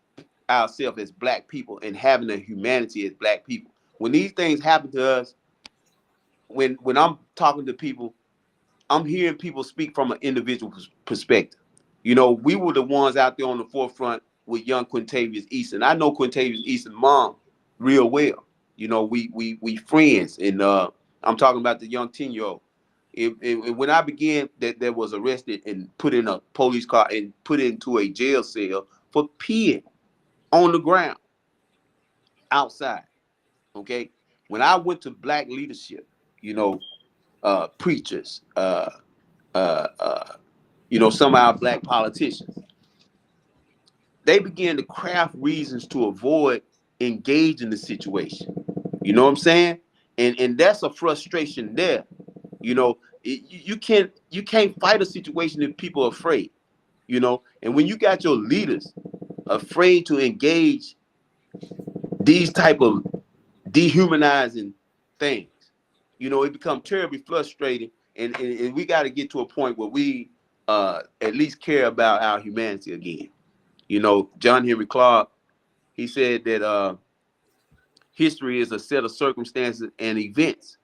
as black people and having a humanity as black people. When these things happen to us, when I'm talking to people, I'm hearing people speak from an individual perspective. We were the ones out there on the forefront with young Quintavious Easton. I know Quintavious Easton's mom real well. We friends, and I'm talking about the young 10-year-old. When I began, that was arrested and put in a police car and put into a jail cell for peeing on the ground outside. Okay, when I went to black leadership, preachers, some of our black politicians, they began to craft reasons to avoid engaging the situation. You know what I'm saying? And that's a frustration there. You can't fight a situation if people are afraid. And when you got your leaders afraid to engage these type of dehumanizing things, it becomes terribly frustrating. And we got to get to a point where we at least care about our humanity again. John Henry Clark, he said that history is a set of circumstances and events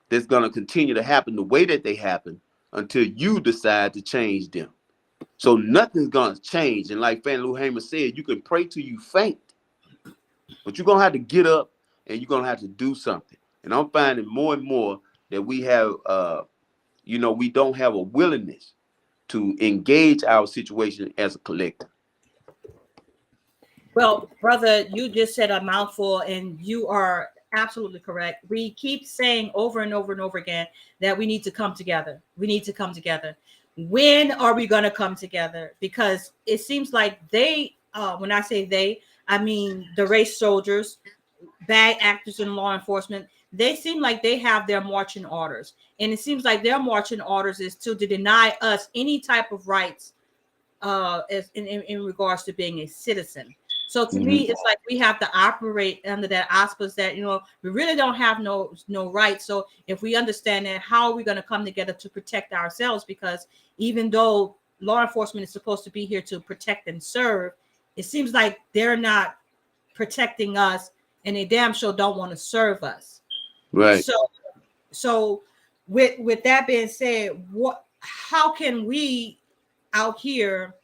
that's going to continue to happen the way that they happen until you decide to change them. So nothing's going to change. And like Fannie Lou Hamer said, you can pray till you faint, but you're going to have to get up and you're going to have to do something. And I'm finding more and more that we have, we don't have a willingness to engage our situation as a collective. Well, brother, you just said a mouthful, and you are absolutely correct. We keep saying over and over and over again that we need to come together. We need to come together. When are we going to come together? Because it seems like they, when I say they, I mean the race soldiers, bad actors in law enforcement, they seem like they have their marching orders. And it seems like their marching orders is to deny us any type of rights as in regards to being a citizen. So to me, it's like we have to operate under that auspice that, we really don't have no rights. So if we understand that, how are we going to come together to protect ourselves? Because even though law enforcement is supposed to be here to protect and serve, it seems like they're not protecting us, and they damn sure don't want to serve us. Right. So with that being said, how can we out here,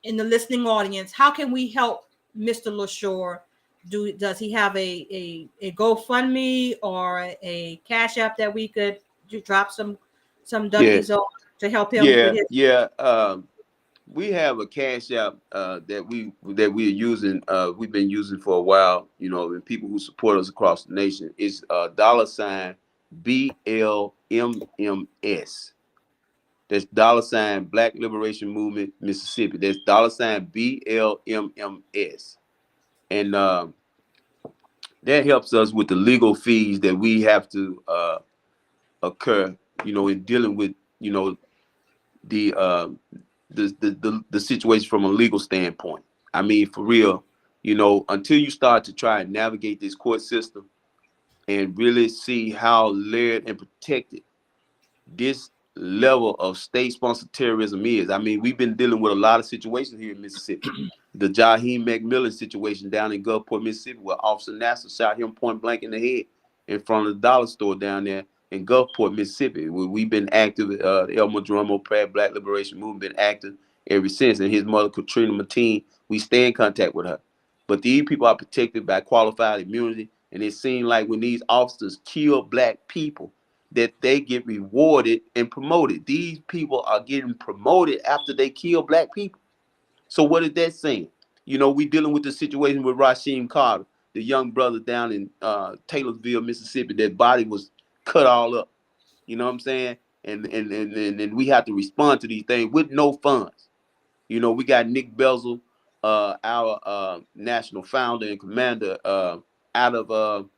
in the listening audience, how can we help Mr. Lesure? Does he have a GoFundMe or a Cash App that we could drop some duckies on to help him? We have a Cash App that we're using. We've been using for a while. And people who support us across the nation. It's $BLMMS. That's Black Liberation Movement, Mississippi. That's $BLMMS. And that helps us with the legal fees that we have to occur, in dealing with, the situation from a legal standpoint. I mean, for real, until you start to try and navigate this court system and really see how layered and protected this level of state-sponsored terrorism is. I mean, we've been dealing with a lot of situations here in Mississippi. The Jaheim McMillan situation down in Gulfport, Mississippi, where Officer Nassar shot him point blank in the head in front of the dollar store down there in Gulfport, Mississippi. We've been active, the Elmer Drummond Pratt Black Liberation Movement, been active ever since. And his mother, Katrina Mateen, we stay in contact with her. But these people are protected by qualified immunity. And it seems like when these officers kill black people, that they get rewarded and promoted. These people are getting promoted after they kill black people. So what is that saying? We dealing with the situation with Rasheem Carter. the young brother down in Taylorsville, Mississippi. That body was cut all up. You know what I'm saying? And we have to respond to these things with no funds. You know, we got Nick Bezel, our national founder and commander, out of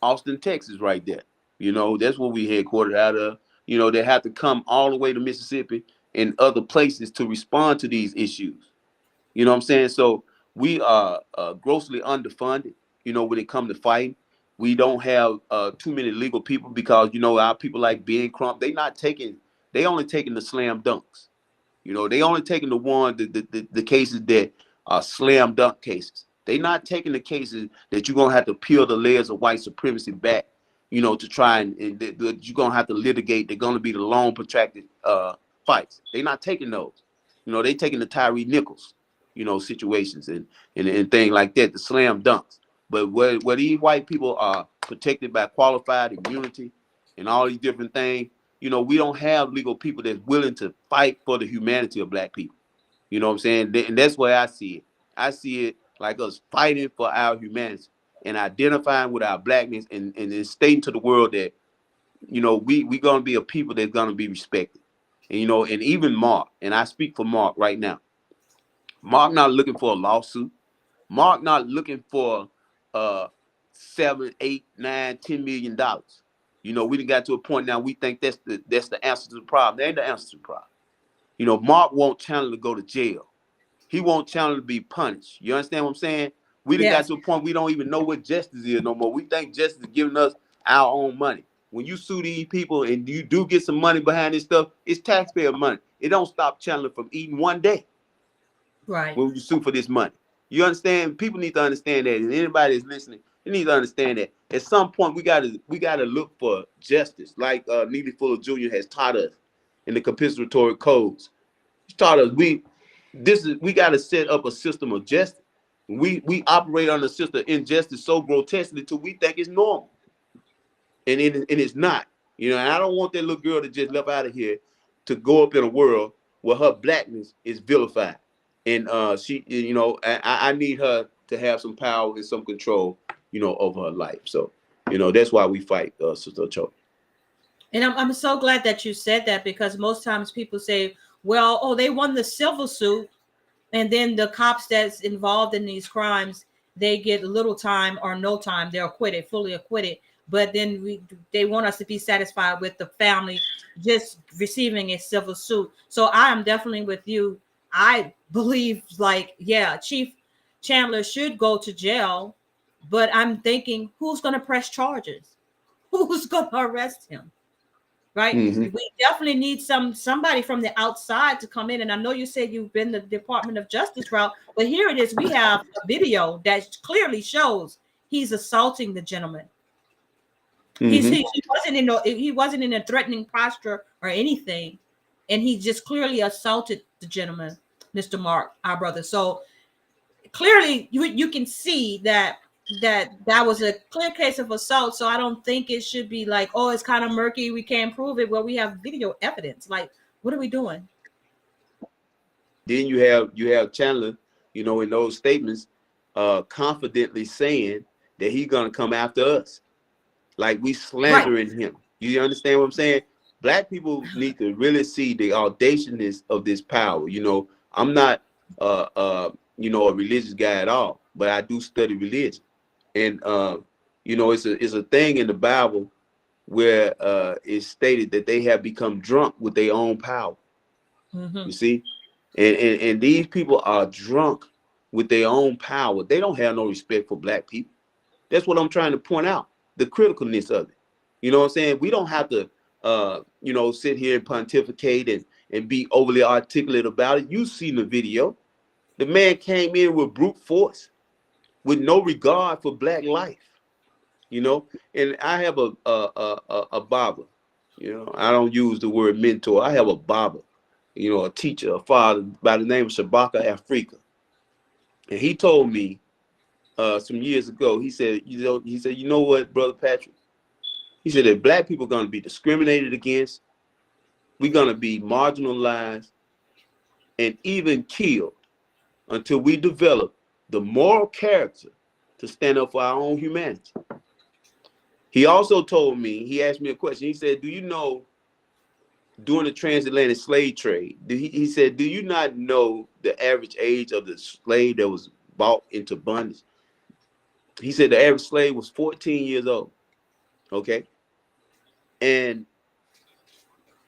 Austin, Texas, right there. You know, that's where we headquartered out of. You know, they have to come all the way to Mississippi and other places to respond to these issues. You know what I'm saying? So we are grossly underfunded, you know, when it comes to fighting. We don't have too many legal people because, you know, our people like Ben Crump, they only taking the slam dunks. You know, they only taking the cases that are slam dunk cases. They not taking the cases that you're going to have to peel the layers of white supremacy back, you know, to try and you're going to have to litigate. They're going to be the long protracted fights. They not taking those. You know, they taking the Tyree Nichols, you know, situations and things like that, the slam dunks. But where these white people are protected by qualified immunity and all these different things, you know, we don't have legal people that's willing to fight for the humanity of black people. You know what I'm saying? And that's where I see it. I see it like us fighting for our humanity and identifying with our blackness and stating to the world that, you know, we going to be a people that's going to be respected. And, you know, and even Mark, and I speak for Mark right now. Mark not looking for a lawsuit. Mark not looking for $7, $8, $9, $10 million. You know, we done got to a point now we think that's the answer to the problem. That ain't the answer to the problem. You know, Mark wants Chandler to go to jail. He wants Chandler to be punished. You understand what I'm saying? We done got to a point we don't even know what justice is no more. We think justice is giving us our own money. When you sue these people and you do get some money behind this stuff, it's taxpayer money. It don't stop Chandler from eating one day. Right. When you sue for this money. You understand? People need to understand that. And anybody that's listening, you need to understand that. At some point, we gotta look for justice, like Neely Fuller Jr. has taught us in the compensatory codes. He taught us we gotta set up a system of justice. We operate on a system of injustice so grotesquely till we think it's normal. And it's not. You know, and I don't want that little girl that just left out of here to go up in a world where her blackness is vilified. And she, you know, I need her to have some power and some control, you know, over her life. So, you know, that's why we fight, Sister Cho. And I'm so glad that you said that, because most times people say, well, oh, they won the civil suit, and then the cops that's involved in these crimes, they get little time or no time. They're acquitted, fully acquitted. But then they want us to be satisfied with the family just receiving a civil suit. So I am definitely with you. I believe, like, yeah, Chief Chandler should go to jail, but I'm thinking, who's going to press charges? Who's going to arrest him? Right? Mm-hmm. We definitely need somebody from the outside to come in. And I know you said you've been the Department of Justice route, but here it is. We have a video that clearly shows he's assaulting the gentleman. Mm-hmm. He wasn't in a threatening posture or anything, and he just clearly assaulted the gentleman, Mr. Mark, our brother. So clearly, you can see that was a clear case of assault. So I don't think it should be like, oh, it's kind of murky, we can't prove it. Well, we have video evidence. Like, what are we doing? Then you have Chandler, you know, in those statements, confidently saying that he's gonna come after us. Like we slandering him. You understand what I'm saying? Black people need to really see the audaciousness of this power. You know, I'm not you know, a religious guy at all, but I do study religion. And you know, it's a thing in the Bible where it's stated that they have become drunk with their own power. Mm-hmm. You see? And these people are drunk with their own power. They don't have no respect for black people. That's what I'm trying to point out. The criticalness of it. You know what I'm saying? We don't have to, you know, sit here and pontificate and be overly articulate about it. You've seen the video. The man came in with brute force, with no regard for black life. You know, and I have a barber. You know, I don't use the word mentor. I have a barber. You know, a teacher, a father by the name of Shabaka Afrika, and he told me some years ago, he said, you know what, Brother Patrick? He said that black people are going to be discriminated against. We're going to be marginalized and even killed until we develop the moral character to stand up for our own humanity. He also told me, he asked me a question. He said, do you know, during the transatlantic slave trade, he said, do you not know the average age of the slave that was bought into bondage? He said the average slave was 14 years old. Okay. And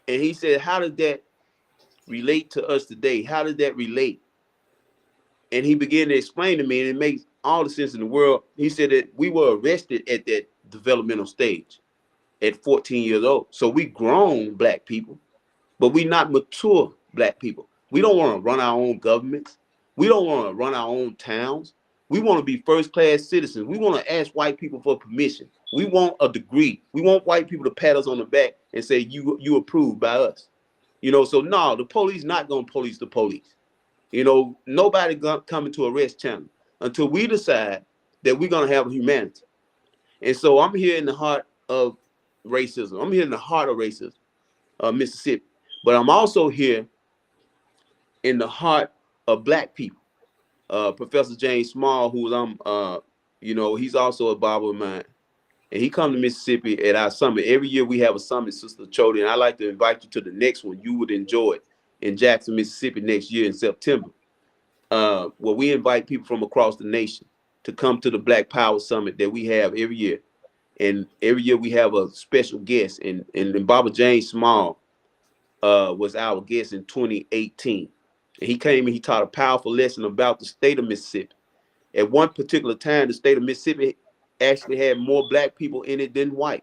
he said, how does that relate to us today? How does that relate? And he began to explain to me, and it makes all the sense in the world. He said that we were arrested at that developmental stage at 14 years old. So we grown black people, but we not mature black people. We don't want to run our own governments. We don't want to run our own towns. We want to be first-class citizens. We want to ask white people for permission. We want a degree. We want white people to pat us on the back and say, you approved by us. You know, so no, the police not going to police the police. You know, nobody coming to arrest Chandler until we decide that we're going to have humanity. And so I'm here in the heart of racism. I'm here in the heart of racism, Mississippi. But I'm also here in the heart of black people. Professor James Small, who you know, he's also a barber of mine. And he come to Mississippi at our summit. Every year we have a summit, Sister Chody, and I'd like to invite you to the next one. You would enjoy it in Jackson, Mississippi next year in September, where we invite people from across the nation to come to the Black Power Summit that we have every year. And every year we have a special guest. And Baba James Small was our guest in 2018. And he came and he taught a powerful lesson about the state of Mississippi. At one particular time, the state of Mississippi actually had more black people in it than white.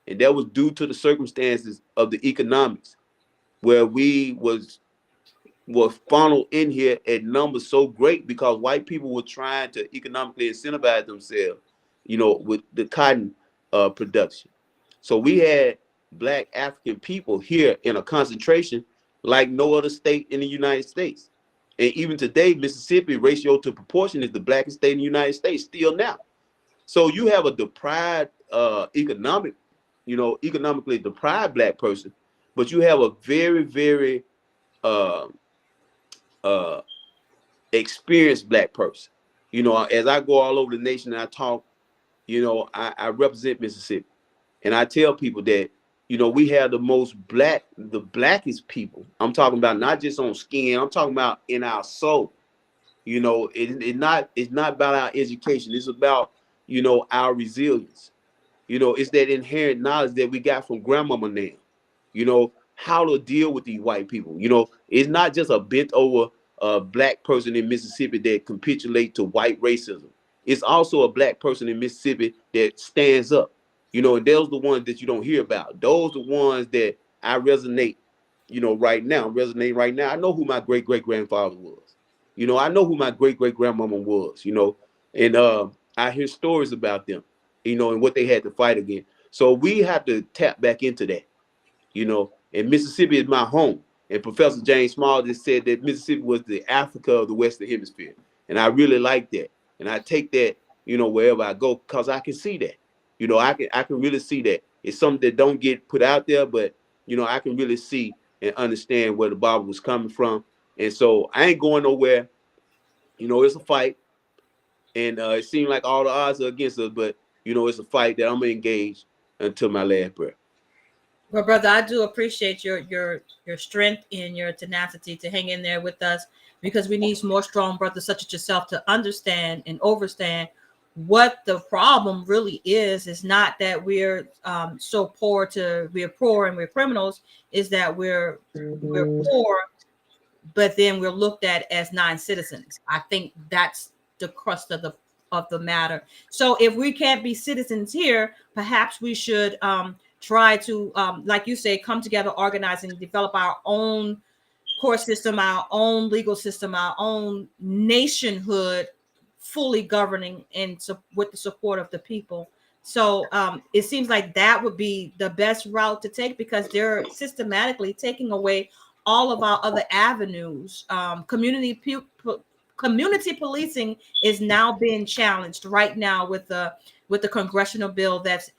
And that was due to the circumstances of the economics, where we was funneled in here at numbers so great because white people were trying to economically incentivize themselves, you know, with the cotton production. So we had black African people here in a concentration like no other state in the United States. And even today, Mississippi, ratio to proportion, is the blackest state in the United States still now. So you have a deprived economically deprived black person, but you have a very, very experienced black person. You know, as I go all over the nation and I talk, you know, I represent Mississippi. And I tell people that, you know, we have the blackest people. I'm talking about not just on skin, I'm talking about in our soul. You know, it's not about our education. It's about, you know, our resilience. You know, it's that inherent knowledge that we got from grandmama now. You know, how to deal with these white people. You know, it's not just a bent over black person in Mississippi that capitulate to white racism. It's also a black person in Mississippi that stands up. You know, and those are the ones that you don't hear about. Those are the ones that I resonate, you know, right now. I know who my great-great-grandfather was. You know, I know who my great-great-grandmama was, you know, and I hear stories about them, you know, and what they had to fight against. So we have to tap back into that, you know, and Mississippi is my home. And Professor James Small just said that Mississippi was the Africa of the Western Hemisphere. And I really like that. And I take that, you know, wherever I go, because I can see that. You know, I can really see that. It's something that don't get put out there, but, you know, I can really see and understand where the Bible was coming from. And so I ain't going nowhere. You know, it's a fight. And it seems like all the odds are against us, but, you know, it's a fight that I'm going to engage until my last breath. Well, brother, I do appreciate your strength and your tenacity to hang in there with us, because we need more strong brothers such as yourself to understand and overstand what the problem really is. It's not that we're so poor we're poor and we're criminals. Is that we're poor, but then we're looked at as non-citizens. I think that's the crust of the matter. So if we can't be citizens here, perhaps we should try to, like you say, come together, organize, and develop our own court system, our own legal system, our own nationhood, fully governing and with the support of the people. So it seems like that would be the best route to take, because they're systematically taking away all of our other avenues. Community policing is now being challenged right now with the congressional bill that's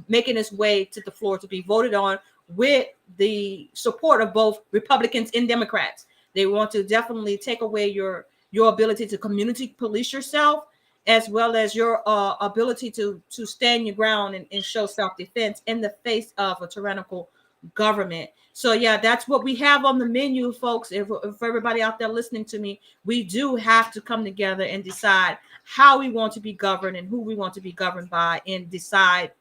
making its way to the floor to be voted on with the support of both Republicans and Democrats. They want to definitely take away your ability to community police yourself as well as your ability to stand your ground and show self-defense in the face of a tyrannical government. So yeah, that's what we have on the menu, folks. If everybody out there listening to me, we do have to come together and decide how we want to be governed and who we want to be governed by, and decide,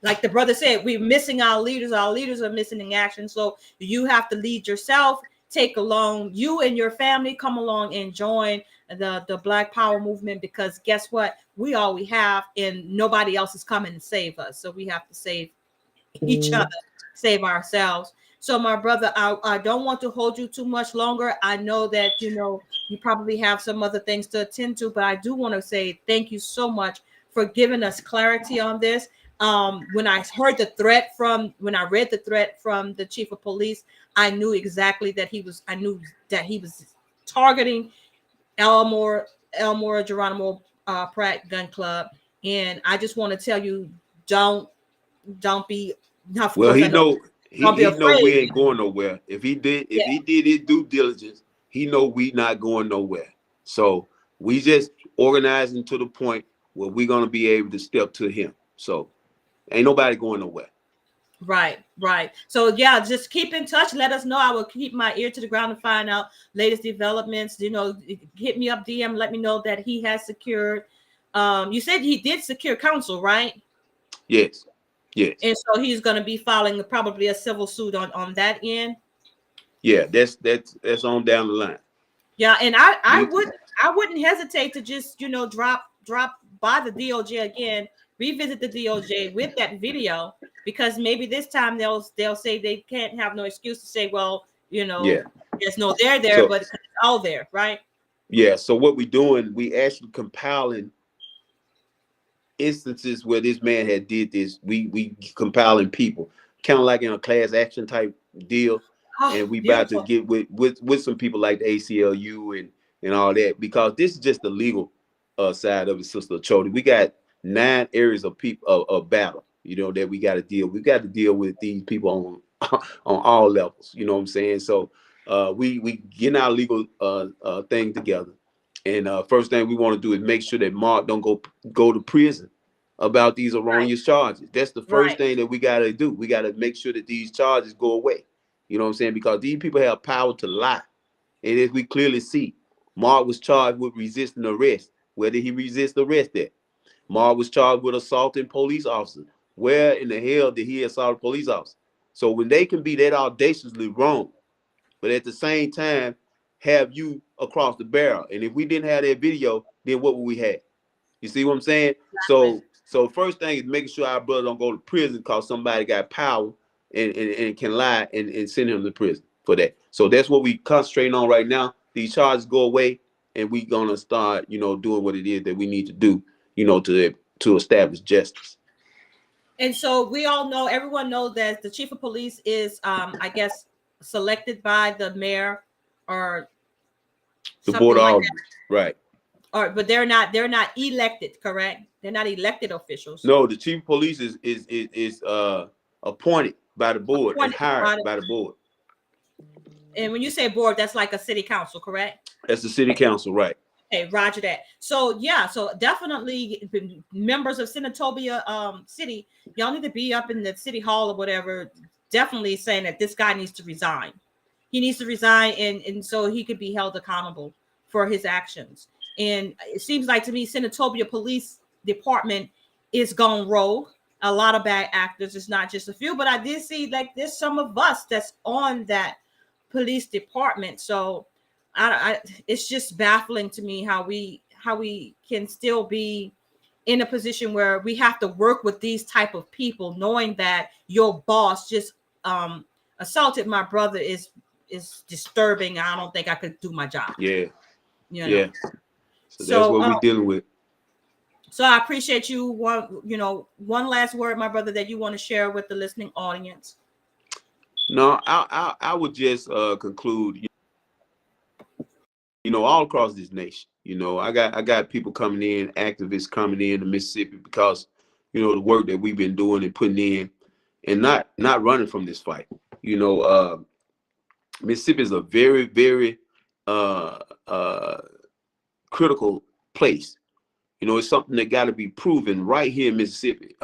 like the brother said, we're missing our leaders. Our leaders are missing in action. So you have to lead yourself, take along, you and your family, come along and join the Black Power movement, because guess what? We all we have, and nobody else is coming to save us. So we have to save each other, save ourselves. So my brother, I don't want to hold you too much longer. I know that, you probably have some other things to attend to, but I do want to say thank you so much for giving us clarity on this. When I read the threat from the chief of police, I knew exactly that he was targeting Elmore Geronimo Pratt Gun Club. And I just want to tell you, don't be, of Well, course, he I know, know don't be he know we afraid. ain't going nowhere. If he did Yeah. his due diligence, he know we not going nowhere. So we just organizing to the point where we're gonna be able to step to him. So ain't nobody going nowhere. Right. So yeah, just keep in touch. Let us know. I will keep my ear to the ground to find out latest developments. Hit me up, DM, let me know that he has secured. You said he did secure counsel, right? Yes. And so he's going to be filing probably a civil suit on that end. Yeah, that's on down the line. Yeah, and I wouldn't hesitate to just drop by the DOJ again, revisit the DOJ with that video, because maybe this time they'll say they can't have no excuse to say, well, Yeah. there's no there there, So but it's all there, right? yeah, so what we doing, we actually compiling instances where this man had did this. We compiling people, kind of like in a class action type deal. Oh, And we about to beautiful. get with some people like the ACLU and all that, because this is just the legal side of it, Sister Chody. We got 9 areas of people of battle, that we got to deal. We got to deal with these people on on all levels. You know what I'm saying? So we getting our legal thing together. And first thing we want to do is make sure that Mark don't go to prison about these erroneous charges. That's the first thing that we got to do. We got to make sure that these charges go away. You know what I'm saying? Because these people have power to lie. And as we clearly see, Mark was charged with resisting arrest. Where did he resist arrest at? Mark was charged with assaulting police officers. Where in the hell did he assault a police officer? So when they can be that audaciously wrong, but at the same time have you across the barrel, and if we didn't have that video, then what would we have? You see what I'm saying? Exactly. So first thing is making sure our brother don't go to prison because somebody got power and can lie and send him to prison for that. So that's what we concentrating on right now. These charges go away, and we gonna start, doing what it is that we need to do, to establish justice. And so we all know, everyone knows that the chief of police is, I guess, selected by the mayor or The something board of like aldermen, that. right? But they're not elected, correct? They're not elected officials. No, the chief of police is appointed by the board and hired by the board. And when you say board, that's like a city council, correct? That's the city council, right? Okay, roger that. So yeah, so definitely members of Senatobia City, y'all need to be up in the city hall or whatever, definitely saying that this guy needs to resign. He needs to resign, and so he could be held accountable for his actions. And it seems like to me, Senatobia Police Department is gone rogue. A lot of bad actors. It's not just a few, but I did see like there's some of us that's on that police department. So it's just baffling to me how we can still be in a position where we have to work with these type of people, knowing that your boss just assaulted my brother is disturbing. I don't think I could do my job. Yeah. Yeah. So that's what we're dealing with. So I appreciate you. One last word, my brother, that you want to share with the listening audience. No, I would just conclude. All across this nation. I got people coming in, activists coming in to Mississippi because, the work that we've been doing and putting in, and not running from this fight. Mississippi is a very, very critical place. You know, it's something that got to be proven right here in Mississippi.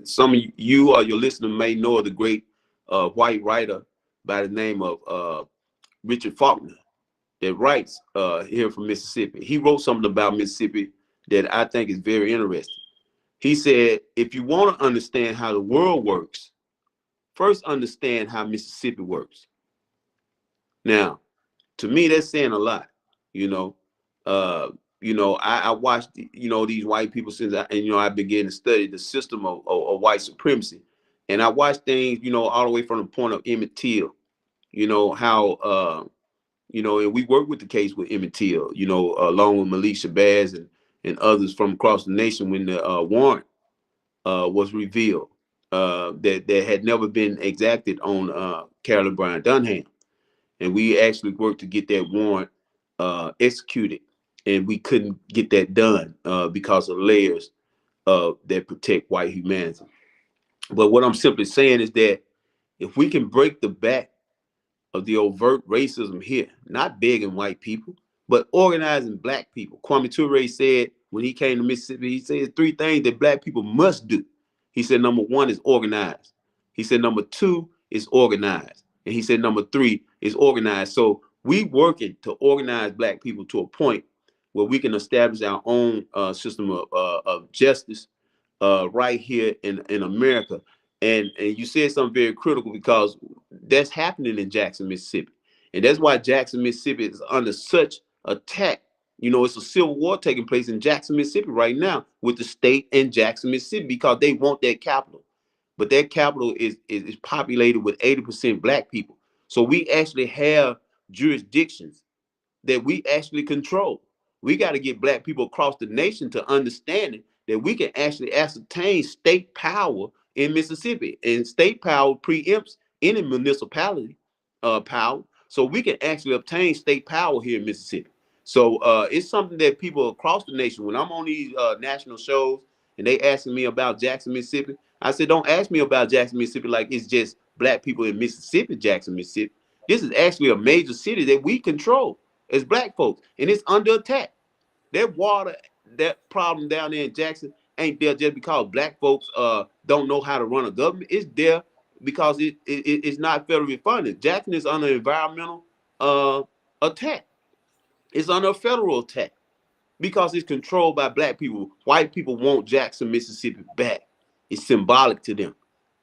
Some of you or your listener may know of the great white writer by the name of Richard Faulkner that writes here from Mississippi. He wrote something about Mississippi that I think is very interesting. He said, if you want to understand how the world works, first understand how Mississippi works. Now, to me, that's saying a lot. You know, I watched, these white people since I began to study the system of white supremacy. And I watched things, all the way from the point of Emmett Till, how, and we worked with the case with Emmett Till, along with Malik Shabazz and others from across the nation when the warrant was revealed that had never been exacted on Carolyn Bryant Dunham. And we actually worked to get that warrant executed, and we couldn't get that done because of layers that protect white humanity. But what I'm simply saying is that if we can break the back of the overt racism here, not begging white people, but organizing black people. Kwame Ture said when he came to Mississippi, he said 3 things that black people must do. He said number 1 is organize. He said number 2 is organize. And he said number 3 is organize. So we working to organize black people to a point where we can establish our own system of justice right here in America. And you said something very critical, because that's happening in Jackson, Mississippi. And that's why Jackson, Mississippi is under such attack. It's a civil war taking place in Jackson, Mississippi right now with the state and Jackson, Mississippi, because they want that capital. But that capital is populated with 80% black people. So we actually have jurisdictions that we actually control. We got to get black people across the nation to understand it, that we can actually ascertain state power in Mississippi, and state power preempts any municipality power. So we can actually obtain state power here in Mississippi. So it's something that people across the nation, when I'm on these national shows and they asking me about Jackson, Mississippi, I said, don't ask me about Jackson, Mississippi like it's just black people in Mississippi, Jackson, Mississippi. This is actually a major city that we control as black folks, and it's under attack. That water, that problem down there in Jackson ain't there just because black folks don't know how to run a government. It's there because it's not federally funded. Jackson is under environmental attack. It's under a federal attack because it's controlled by black people. White people want Jackson, Mississippi back. It's symbolic to them.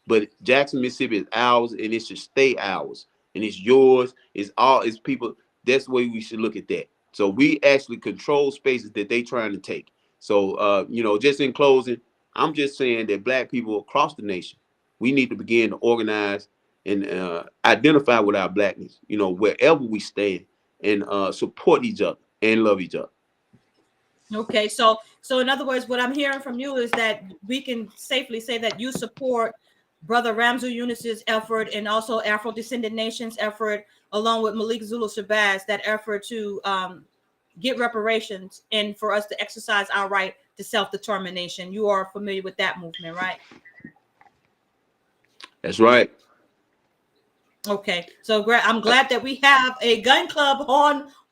But Jackson, Mississippi is ours, and it should stay ours. And it's yours. It's people. That's the way we should look at that. So we actually control spaces that they trying to take. So, just in closing, I'm just saying that black people across the nation, we need to begin to organize and identify with our blackness, wherever we stand, and support each other and love each other. Okay, so in other words, what I'm hearing from you is that we can safely say that you support Brother Ramzu Yunus's effort, and also Afro-Descendant Nation's effort, along with Malik Zulu Shabazz, that effort to get reparations and for us to exercise our right to self-determination. You are familiar with that movement, right? That's right. Okay, so I'm glad that we have a gun club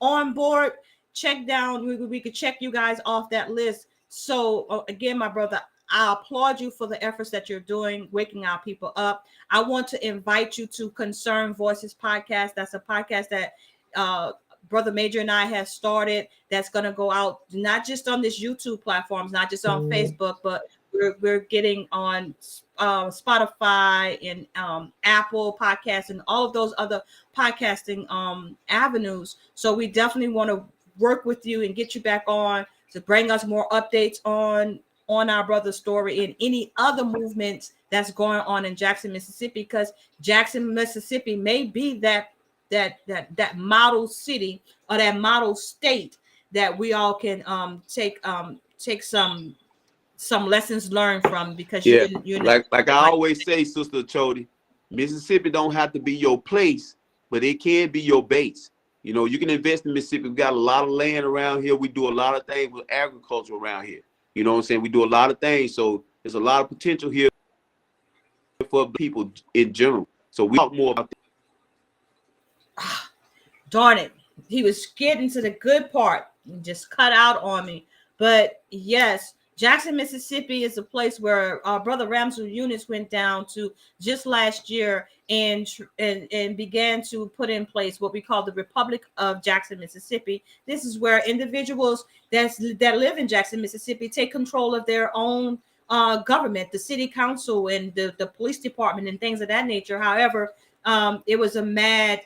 on board. Check down, we could check you guys off that list. So again, my brother, I applaud you for the efforts that you're doing, waking our people up. I want to invite you to Concerned Voices podcast. That's a podcast that Brother Major and I have started, that's going to go out not just on this YouTube platforms, not just on Facebook, but we're getting on Spotify and Apple Podcasts and all of those other podcasting avenues. So we definitely want to work with you and get you back on to bring us more updates on our brother's story and any other movements that's going on in Jackson, Mississippi, because Jackson, Mississippi may be that model city or that model state that we all can take some lessons learned from, because you're like I always say, Sister Chody, Mississippi don't have to be your place, but it can be your base. You can invest in Mississippi. We got a lot of land around here. We do a lot of things with agriculture around here. You know what I'm saying? We do a lot of things. So there's a lot of potential here for people in general. So we talk more about that. Darn it. He was getting to the good part. just cut out on me. But yes, Jackson, Mississippi is a place where our brother Ramsey units went down to just last year and began to put in place what we call the Republic of Jackson, Mississippi. This is where individuals that live in Jackson, Mississippi take control of their own government, the city council and the police department and things of that nature. However, it was a mad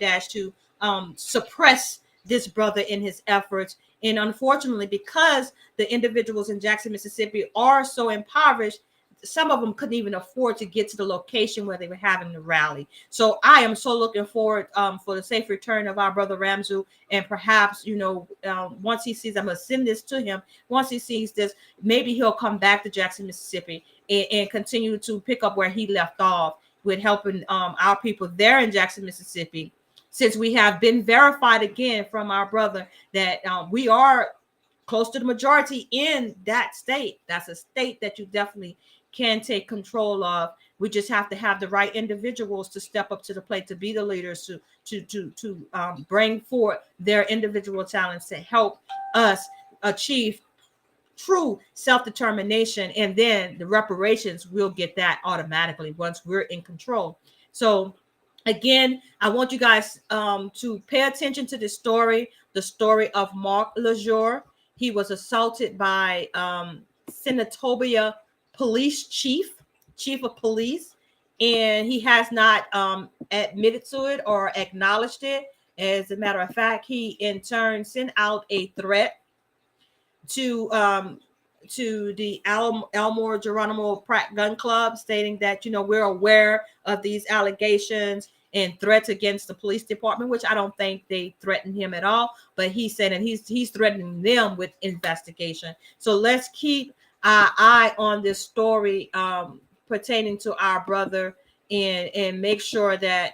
dash to suppress this brother in his efforts. And unfortunately, because the individuals in Jackson, Mississippi are so impoverished, some of them couldn't even afford to get to the location where they were having the rally. So I am so looking forward for the safe return of our brother Ramzu. And perhaps, once he sees, I'm going to send this to him. Once he sees this, maybe he'll come back to Jackson, Mississippi and continue to pick up where he left off with helping our people there in Jackson, Mississippi. Since we have been verified again from our brother that we are close to the majority in that state. That's a state that you definitely can take control of. We just have to have the right individuals to step up to the plate, to be the leaders, to bring forth their individual talents to help us achieve true self-determination. And then the reparations, we'll get that automatically once we're in control. So again, I want you guys to pay attention to this story, the story of Mark Lesure. He was assaulted by Senatobia Police Chief of Police, and he has not admitted to it or acknowledged it. As a matter of fact, he in turn sent out a threat to the Elmore Geronimo Pratt Gun Club, stating that we're aware of these allegations and threats against the police department, which I don't think they threatened him at all. But he said, and he's threatening them with investigation. So let's keep our eye on this story pertaining to our brother, and make sure that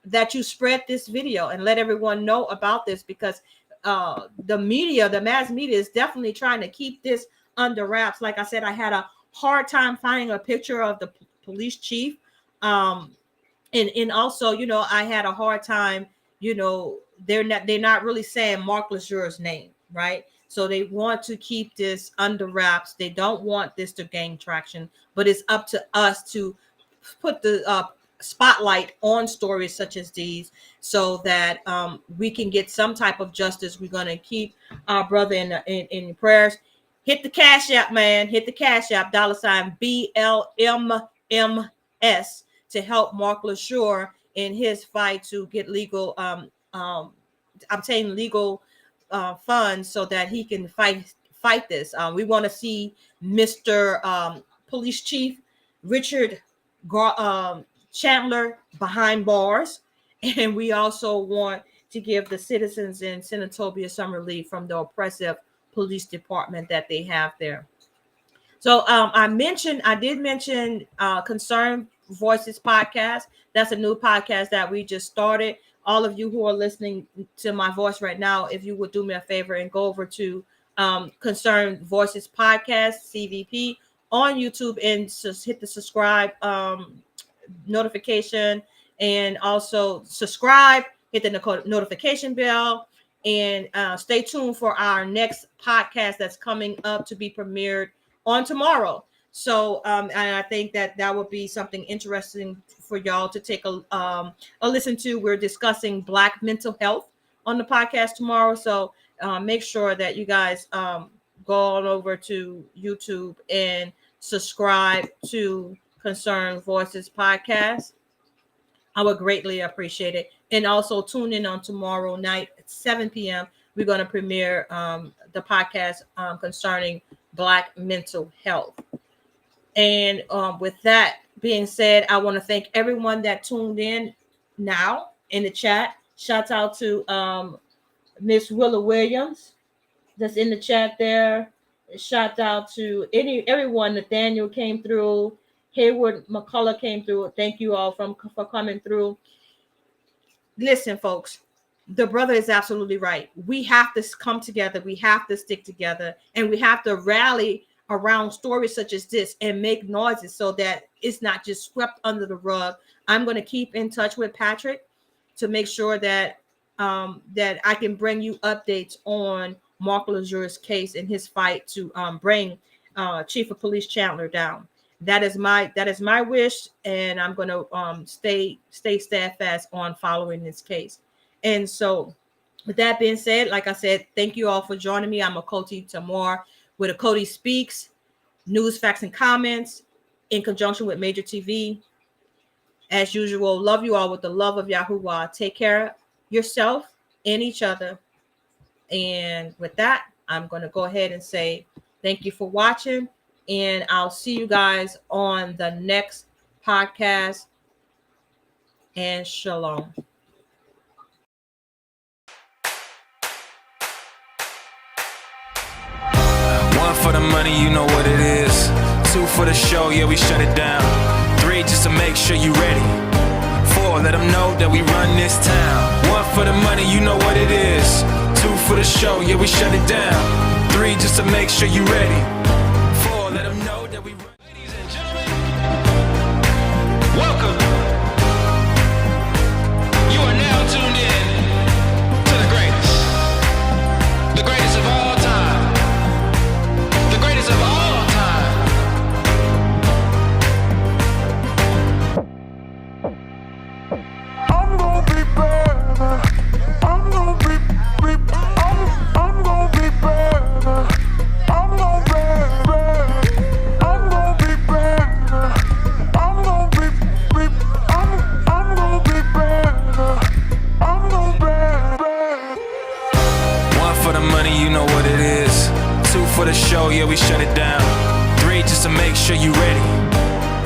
that you spread this video and let everyone know about this, because the media, the mass media, is definitely trying to keep this under wraps. Like I said, I had a hard time finding a picture of the police chief. And also, I had a hard time, they're not really saying Mark Lesure's name, right? So they want to keep this under wraps. They don't want this to gain traction, but it's up to us to put the spotlight on stories such as these, so that we can get some type of justice. We're going to keep our brother in prayers. Hit the Cash App, man. Hit the Cash App, $BLMMS, to help Mark Lesure in his fight to get legal, obtain legal funds so that he can fight this. We want to see Mr. Police Chief Richard Chandler behind bars, and we also want to give the citizens in Senatobia some relief from the oppressive police department that they have there. So I did mention Concerned Voices podcast. That's a new podcast that we just started. All of you who are listening to my voice right now, if you would do me a favor and go over to Concerned Voices podcast, CVP, on YouTube, and just hit the subscribe notification, and also subscribe, hit the notification bell, and stay tuned for our next podcast that's coming up to be premiered on tomorrow. So and I think that would be something interesting for y'all to take a listen to. We're discussing Black mental health on the podcast tomorrow. So make sure that you guys go on over to YouTube and subscribe to Concerned Voices podcast. I would greatly appreciate it. And also tune in on tomorrow night at 7 p.m. We're going to premiere the podcast concerning Black mental health. And with that being said, I want to thank everyone that tuned in now in the chat. Shout out to Miss Willa Williams that's in the chat there. Shout out to everyone. Nathaniel came through. Hayward McCullough came through. Thank you all for coming through. Listen, folks, the brother is absolutely right. We have to come together. We have to stick together, and we have to rally around stories such as this and make noises so that it's not just swept under the rug. I'm going to keep in touch with Patrick to make sure that that I can bring you updates on Mark Lesure's case and his fight to bring Chief of Police Chandler down. That is my wish, and I'm going to stay steadfast on following this case. And so, with that being said, like I said, thank you all for joining me. I'm Akoti Tamar with Akoti Speaks, news, facts, and comments in conjunction with Major TV. As usual, love you all with the love of Yahuwah. Take care of yourself and each other. And with that, I'm going to go ahead and say thank you for watching, and I'll see you guys on the next podcast. And shalom. One for the money, you know what it is. Two for the show, yeah, we shut it down. Three, just to make sure you ready. Four, let them know that we run this town. One for the money, you know what it is. Two for the show, yeah, we shut it down. Three, just to make sure you ready. Four, let them know that we run. Ladies and gentlemen, welcome. You are now tuned in to the greatest. The greatest of all time. The greatest of all time. I'm gonna be better. I'm gonna be I'm gonna be better. I'm gonna be better. I'm gonna be better. I'm gonna be I'm gonna be better. I'm gonna be better. One for the money, you know what it is. Two for the show, yeah, we shut it down. Three, just to make sure you ready.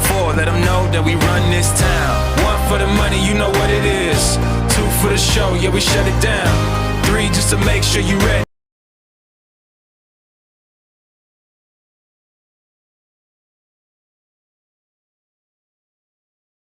Four, let them know that we run this town. One for the money, you know what it is. Two for the show, yeah, we shut it down. Three, just to make sure you ready.